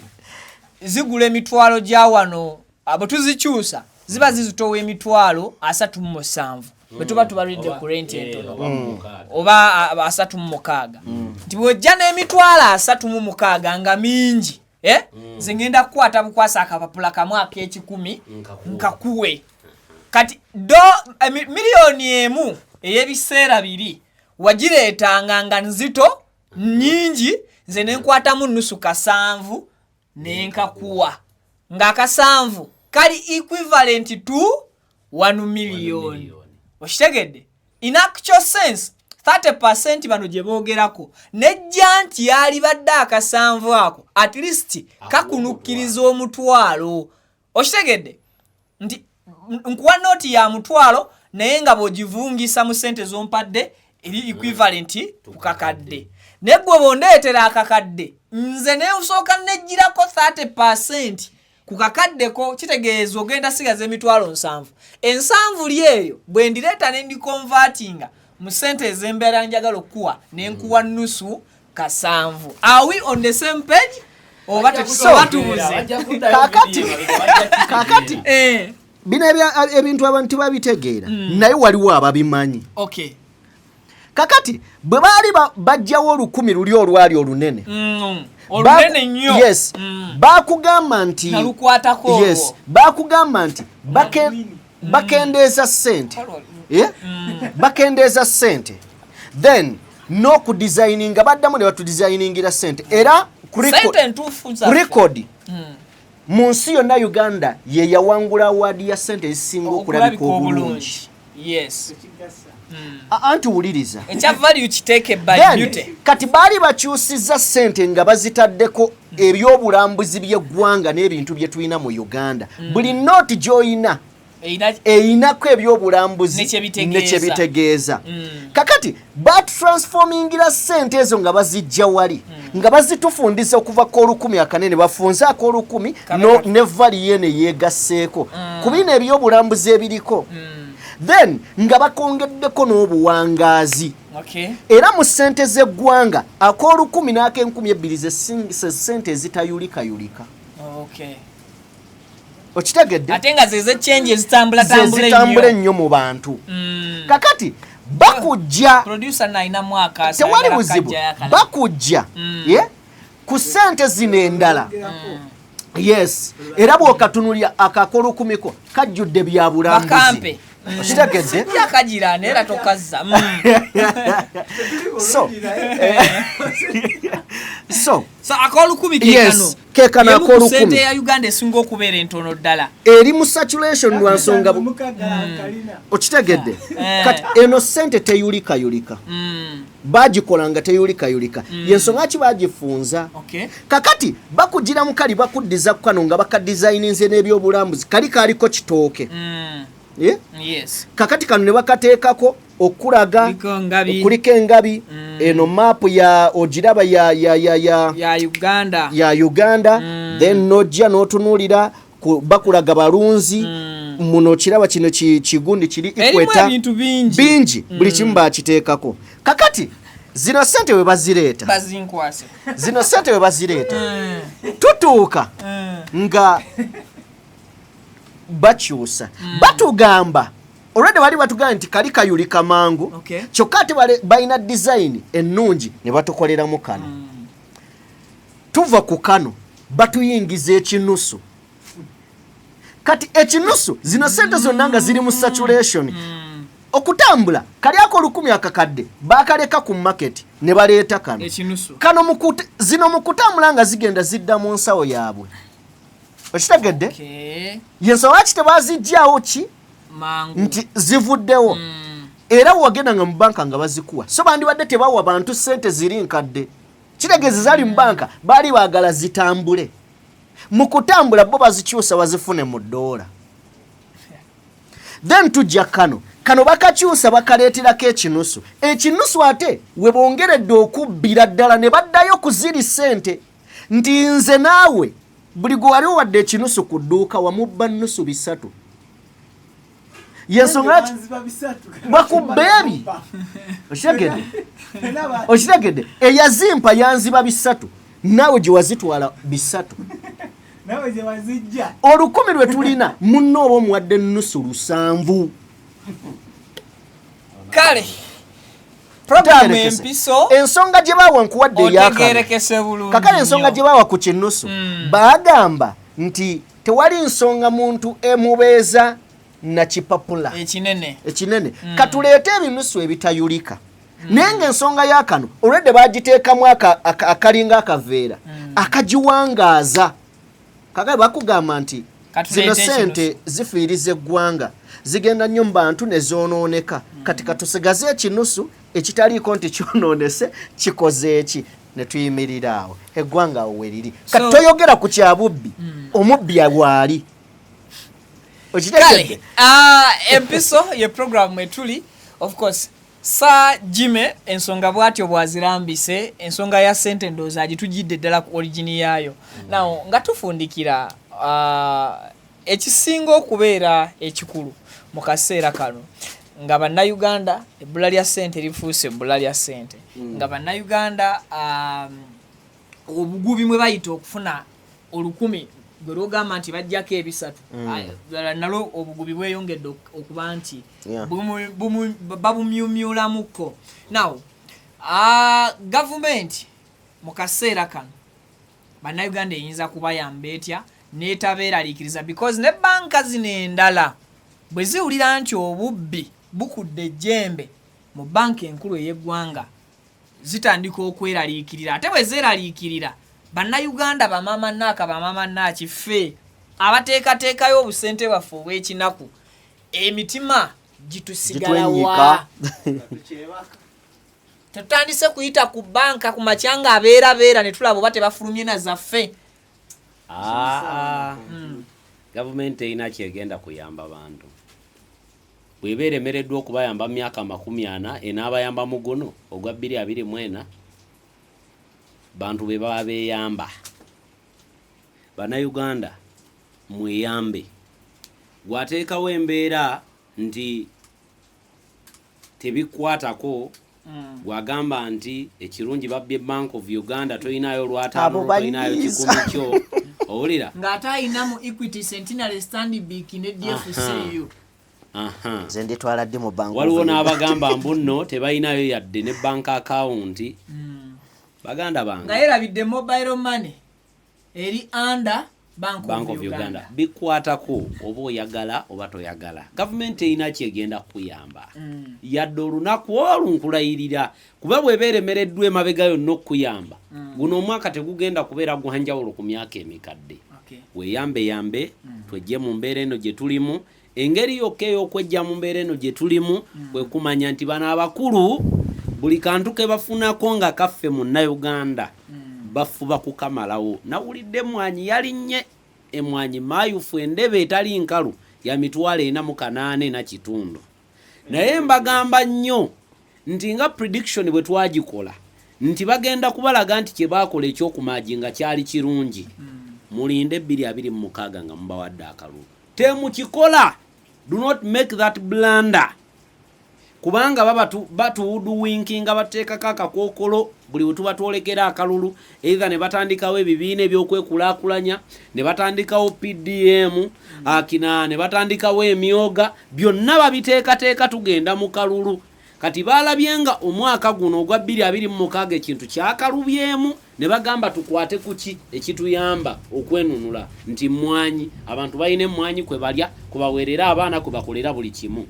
zigula emitwalo gya wano abo tuzikyusa ziba zizitowa emitwalo 37 bwe tuba tubalidde ku renti entono oba 36 nti bw'ojja n'emitwalo 36 nga mingi zingenda kukwata bukwasa akapapula kamu ak'ekikumi nkakuwe kati miliyoni emu ey'ebiseera 2 wagireetanga nga nzito nnyingi nze nenkwatamu nnusu 7 nenkakuwa ng'akasanvu kali equivalent to 1 million. Oshitegedde in actual sense 30% bano gye boogerako nejja nti yali badde akasanvu ako at least kakunukkiriza omutwalo. Oshitegedde nti nkuwa noti ya mutwalo naye nga bw'ogivungisa mu sente z'ompadde eri equivalent ku kakadde. Ne gwe bondeetera akakadde nze ne usooka nejjirako 30% ku kakaddeko kitegeeza ogenda sigaza emitwalo 7. Ensanvu lyeyo bwe ndireeta ne ndikonvatinga mu sente ez'embeera njagala okuwa ne nkuwa nnusu 7. Are we on the same page? Oba tetusobotubuze kakati bino ebintu abantu babitegeera naye waliwo ababimanyi. Okay. kakati bwe baali bajjawo 10 luli olwali olunene olunene nnyo yes bakugamba nti nalukwatako yes bakugamba nti bakendeeza ssente bakendeeza ssente then n'okudesigninga baddamu ne batudesigningira ssente era ku record mu nsi yonna Uganda ye yawangula awaadi ya ssente ezisinga okulabika obulungi yes anti wuliriza ekya value kiteeke by beauty kati baali bakyusizza ssente nga bazitaddeko ebyobulambuzi by'eggwanga n'ebintu bye tulina mu Uganda buli nooti gy'oyina eyinako ebyobulambuzi nekyebitegeeza kakati batransformingira ssente ezo nga bazijja wali nga bazitufundisa okuva k'olukumi akanene bafunze ak'olukumi ne vali yene yeegasseeko ku bino ebyobulambuzi ebiriko then nga bakongeddeko n'obuwangaazi era mu ssente z'eggwanga ak'olukumi n'ak'enkumi 2 ze ssente ezitayulikayulika okitegedde ate nga zeze change zitambula ennyo mu bantu kakati bakujja producer naina mwaka tewali buzibu bakujja ku ssente zino endala yes era bw'okatunulya akakolukumiko kajjudde bya bulambuzi okitegedde yakagira neera tokazza so ak'olukumi kekano ak'olukumi sente ya Uganda esinga okubeera entono ddala eri mu saturation lwa nsonga okitegedde kati eno ssente teyulikayulika bagikola nga teyulikayulika yensonga ki bagifunza kakati bakugira mukali bakuddiza kukano nga bakadesigninze n'ebyobulambuzi kali kaliko kitooke yes kakati kano ne bakateekako okulaga okuliko engabi eno maapu ya ogiraba ya Uganda then nojja n'otunuulira bakulaga balunzi muno kiraba kino kigundi kiri ikweta bingi buli kimu bakiteekako kakati zino ssente we bazireeta zino ssente we bazireeta tutuuka nga bakyusa batugamba already bali batugamba nti kali kayulika mangu kyokka ate balina design ennungi ne batukoleramu kano tuva ku kano batuyingiza ekinusu kati ekinusu zino ssente zonna nga ziri mu saturation okutambula kali ako 10 akakadde bakaleka ku market ne baleeta kano kano zino mu kutambula nga zigenda zidda mu nsawo yaabwe okitegedde yensonga ki tebazijjaawo ki nti zivuddewo era wagenda nga mu banka nga bazikuwa so bandibadde tebawa bantu ssente ziri nkadde kitegeeza zali mu banka baali baagala zitambule mu kutambula bo bazikyusa bazifune mu ddoola then tujja kano bakakyusa bakaleeterako ekinusu ate we bongeredde okubbira ddala ne baddayo ku ziri ssente nti nze naawe buli gwe wali wadde ekinusu ku dduuka wamubba nnusu 3 yensonga bakubbeebi okitegedde eyazimpa yanziba 3 naawe gye wazitwala 3 olukumi lwe tulina munno oba omuwadde nnusu 7 kale programu empiso ensonga gye bawa nkuwadde eyakano kakale ensonga gye bawa ku kinusu bagamba nti tewali nsonga muntu emubeeza na kipapula ekinene katuleete ebinusu ebitayulika naye ng'ensonga yakano olwedde bagiteekamu akalinga akaveera akagiwangaaza kakale bakugamba nti zino ssente zifiiriza eggwanga zigenda nnyo mu bantu ne zoonooneka kati katusigaze ekinusu ekitaliiko nti kyonoonese kikoze eki ne tuyimirira awo eggwanga awo we liri kati toyogera ku kyabubbi omubbi bwali kale empiso ye programu etuli of course sa Jime ensonga bwatyo bwazirambise ensonga ya ssente ndoozi agitujjidde ddala ku origini yaayo nawo nga tufundikira ekisinga okubeera ekikulu mu kaseera kano nga bannayuganda ebbula lya ssente lifuuse ebbula lya ssente nga bannayuganda obugubi mwe bayita okufuna 10 gwe lwogamba nti bajjako ebisatu nalwo obugubi bweyongedde okuba nti babumyumyulamukko. Now gavumenti mu kaseera kano bannayuganda eyinza kubayamba etya n'etabeeraliikiriza because ne banka zino endala bwe ziwulira nti obubbi bukudde ejjembe mu banka enkulu ey'eggwanga zitandika okweraliikirira. Ate bwe zeeraliikirira bannayuganda bamaama naaka bamaama naaki ffe abateekateekayo obusente bwaffe obw'ekinaku emitima gitusigala wa tutandise kuyita ku banka ku makyanga abeera ne tulaba oba tebafulumye na zaffe. Gavumenti erina kyegenda kuyamba bantu bw'eba eremereddwa okubayamba mu myaka 40 enaabayamba mu guno ogwa 2024 bantu be baba beeyamba. Bannayuganda mweyambe. Gwateekawo embeera nti tebikwatako gwagamba nti ekirungi babbye Bank of Uganda toyinayo lwataano toyinayo kikumi kyo owulira ng'ate ayinamu Equity Centenary Stanbic ne DFCU. Nze nditwala ddi mu bank. Waliwo n'abagamba mbuno tebayinayo yadde ne bank account. Baganda bange nga yerabidde mobile money eri under Bank of Uganda. Bikwatako oba oyagala oba toyagala. Gavumenti erina kyegenda kuyamba. Yadde olunaku olunkulayirira kuba bwebeeremereddwa emabega yonna okuyamba. Guno omwaka tegugenda kubeera gwanjawulo ku myaka emikadde. Weyambe twejje mu mbeera eno gye tulimu. Engeri yokka ey'okwejja mu mbeera eno gye tulimu kwe kumanya nti bano abakulu buli kantu ke bafunako nga kaffe mu Nnayuganda bafuba kukamalawo. Nawulidde Mwanyi yalinnye emwanyi maayufu endebe etali nkalu ya 48 na kitundu. Naye mbagamba nnyo nti nga prediction bwe twagikola nti bagenda kubalaga nti kye baakola ekyokumaajinga kyali kirungi. Mulinde 2026 nga mubawadde akalulu. Temukikola. Do not make that blunder. Kubanga batuudu winkinga bateekako akakookolo buli we tuba twolekera akalulu either ne batandikawo ebibiina ebyokwekulaakulanya ne batandikawo PDM akina ne batandikawo emyoga byonna babiteekateeka tugenda mu kalulu. Kati baalabye nga omwaka guno ogwa 2026 ekintu kyakalubyemu ne bagamba tukwate kuki ekituyamba okwenunula nti Mwanyi abantu balina Mwanyi kwe balya kubaweerera abaana kwe bakolera buli kimu.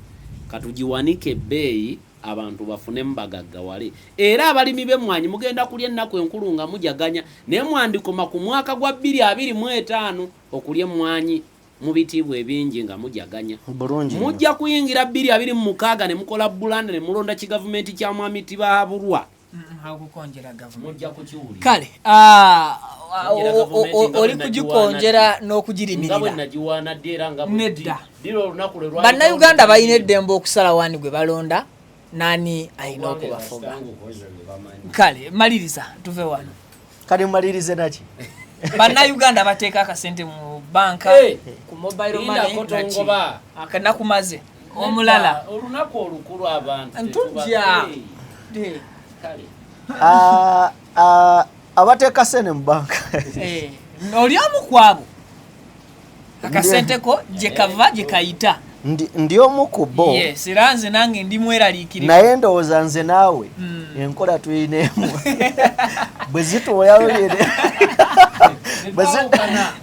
Katugiwanike ebbeeyi abantu bafune mbagaggawale. Era abalimi b'emmwanyi mugenda kulya ennaku enkulu nga mujaganya naye mwandikoma ku mwaka gwa 2025 okulya emmwanyi mu bitiibwa ebingi nga mujaganya. Mujja kuyingira 2026 ne mukola bulanda ne mulonda kigavumenti kya Mwami Tibaburwa. Mujja kukiwulira. Kale oli kugikonjera n'okugirimirira. Nedda. Bannayuganda balina eddembe okusala wani gwe balonda nani alina okubafuga. Kale maliriza tuve wano. Kale malirize naki? Bannayuganda bateeka akasente mu banka ku mobile money naki akanakumaze omulala olunaku olukulu abantu ntujja kale abateeka sente mu banka oli omu kwabo akasente ko gye kava gye kayita ndi omu ku bo. Yes, era nze nange ndi mweraliikiriza. Naye ndowooza nze naawe enkola tuyineemu bwe zituulayo leero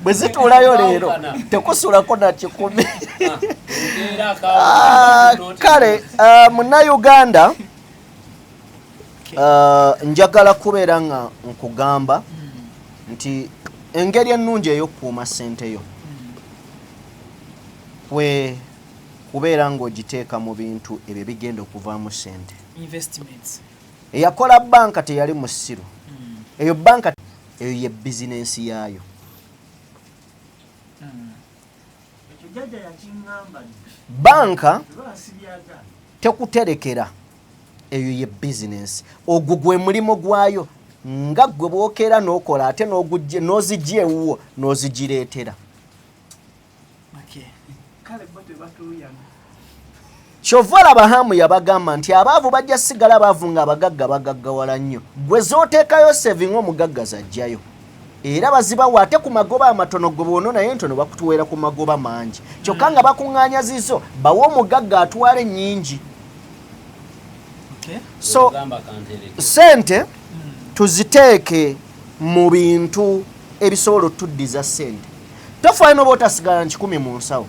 bwe zituulayo leero tekusulako na 10. Kale Munnayuganda njagala kubeera nga nkugamba nti engeri ennungi ey'okukuuma ssente yo kwe kubeera ng'ogiteeka mu bintu ebyo bigenda okuvaamu ssente. Investments. Eyakola banka teyali musiru. Eyo banka eyo ye bizinensi yaayo. Banka tekuterekera eyo ye bizinensi. Ogwo gwe mulimo gwayo nga gwe bwokera n'okola ate n'ozijja ewuwo n'ozigireetera. Kyova olaba Hamu yabagamba nti abaavu bajja sigala baavu nga abagagga bagaggawala nnyo. Gwe zooteekayo saving omugagga zajjayo. era bazibawa ate ku magoba amatono gwe bono naye ntono bakutuweera ku magoba mangi kyokka nga bakuŋŋaanya zizo bawa omugagga atwala ennyingi. So sente tuziteeke mu bintu ebisobola otuddiza sente. Tofaanana oba otasigala nkikumi mu nsawo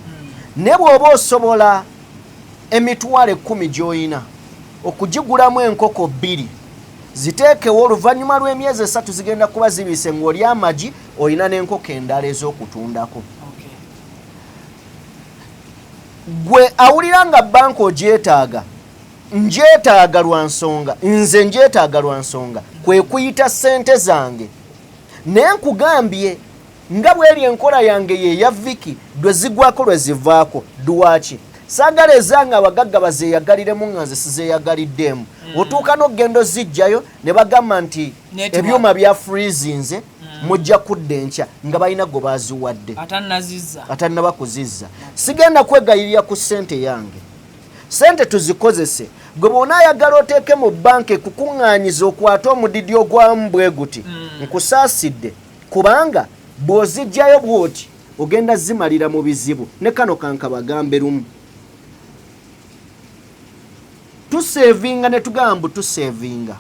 ne bw'oba osobola emitwalo 10 gy'olina okugigulamu enkoko 2 ziteekewo oluvannyuma lw'emyezi 3 zigenda kuba zibise ng'oli amagi olina n'enkoko endala ez'okutundako. Gwe awulira nga banka ogyetaaga ngyetaaga lwa nsonga nze ngyetaaga lwa nsonga kwe kuyita ssente zange naye nkugambye nga bw'eri enkola yange ye ya Viki dwe zigwako lwe zivaako duwaki saagala ezanga abagagga bazeeyagaliremu nga nze sizeeyagaliddemu otuuka n'ogenda zijjayo ne bagamba nti ebyuma bya freezinze mujja kudda enkya nga balina gwe baaziwadde atannaba kuzizza. Sigenda kwegayirira ku ssente yange, ssente tuzikozese. Gwe bw'ona ayagala oteeke mu banka kukuŋŋaanyiza okwate omudidi ogwamu bwe guti nkusaasidde kubanga bw'ozijjayo bw'oti ogenda zimalira mu bizibu. Ne kano kankabagambe lumu tuseevinga ne tugamba tuseevinga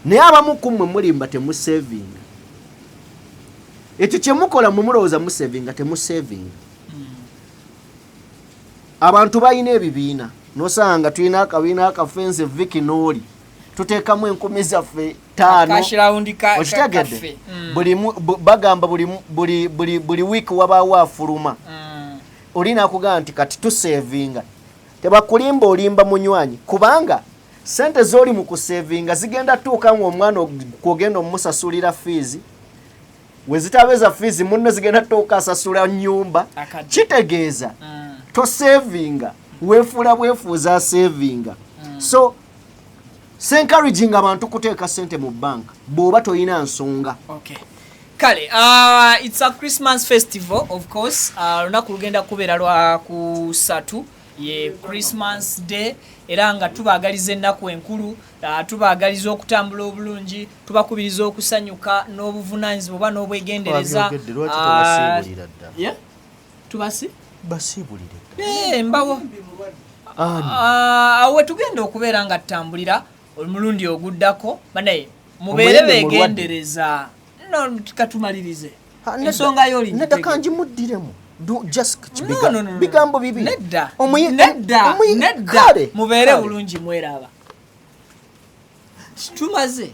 naye abamu ku mmwe mulimba temuseevinga. Ekyo kye mukola mulowooza museevinga temuseevinga. Abantu balina ebibiina nosanga tulina akabiina akafense Viki n'oli tuteekamu 10,000 zaffe 5 okitegedde bagamba buli wiiki wabaawo afuluma olina akugamba nti kati tuseevinga. Tebakulimba olimba munywanyi kubanga sente z'oli mu kuseevinga zigenda tuuka ng'omwana kwogenda omusasulira fiizi we zitabeza fiizi munno zigenda tuuka asasula nnyumba. Kitegeeza toseevinga weefuula bwefuuza aseevinga. So encouraging abantu kuteeka sente mu banka bw'oba toyina nsonga. Kale, it's a Christmas festival of course. Lunaku lugenda kubeera lwa ku 3 ye Christmas day era nga tubaagaliza ennaku enkulu, tubaagaliza okutambula obulungi, tubakubiriza okusanyuka n'obuvunaanyizibwa oba n'obwegendereza. Tubasi basiibulire mbawo awe tugenda okubeera nga tutambulira omulundi oguddako banaye mubeere beegendereza. No katumalirize ensonga y'oli nedda kanjimuddiremu bigambo bibi nedda mubeere bulungi mweraba. Tumaze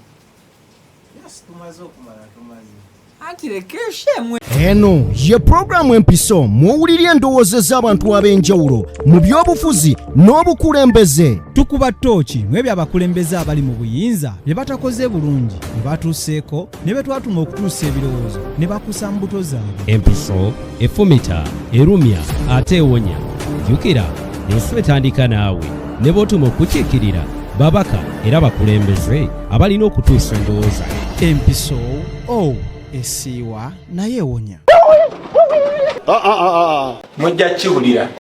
eno ye pulogulaamu empiso mwowulirya endowooza z'abantu ab'enjawulo mu by'obufuzi n'obukulembeze. Tukuba ttooki mu ebyo abakulembeze abali mu buyinza bye batakoze bulungi ne batuuseeko ne be twatuma okutuusa ebirowoozo ne bakusa mbuto zaabwe. Empiso efumita erumya ate ewonya. Jjukira ensi etandika naawe ne b'otuma okukiikirira babaka era bakulembeze abalina okutuusa endowooza. Empiso esiiwa naye ewonya. mujja kiwulira.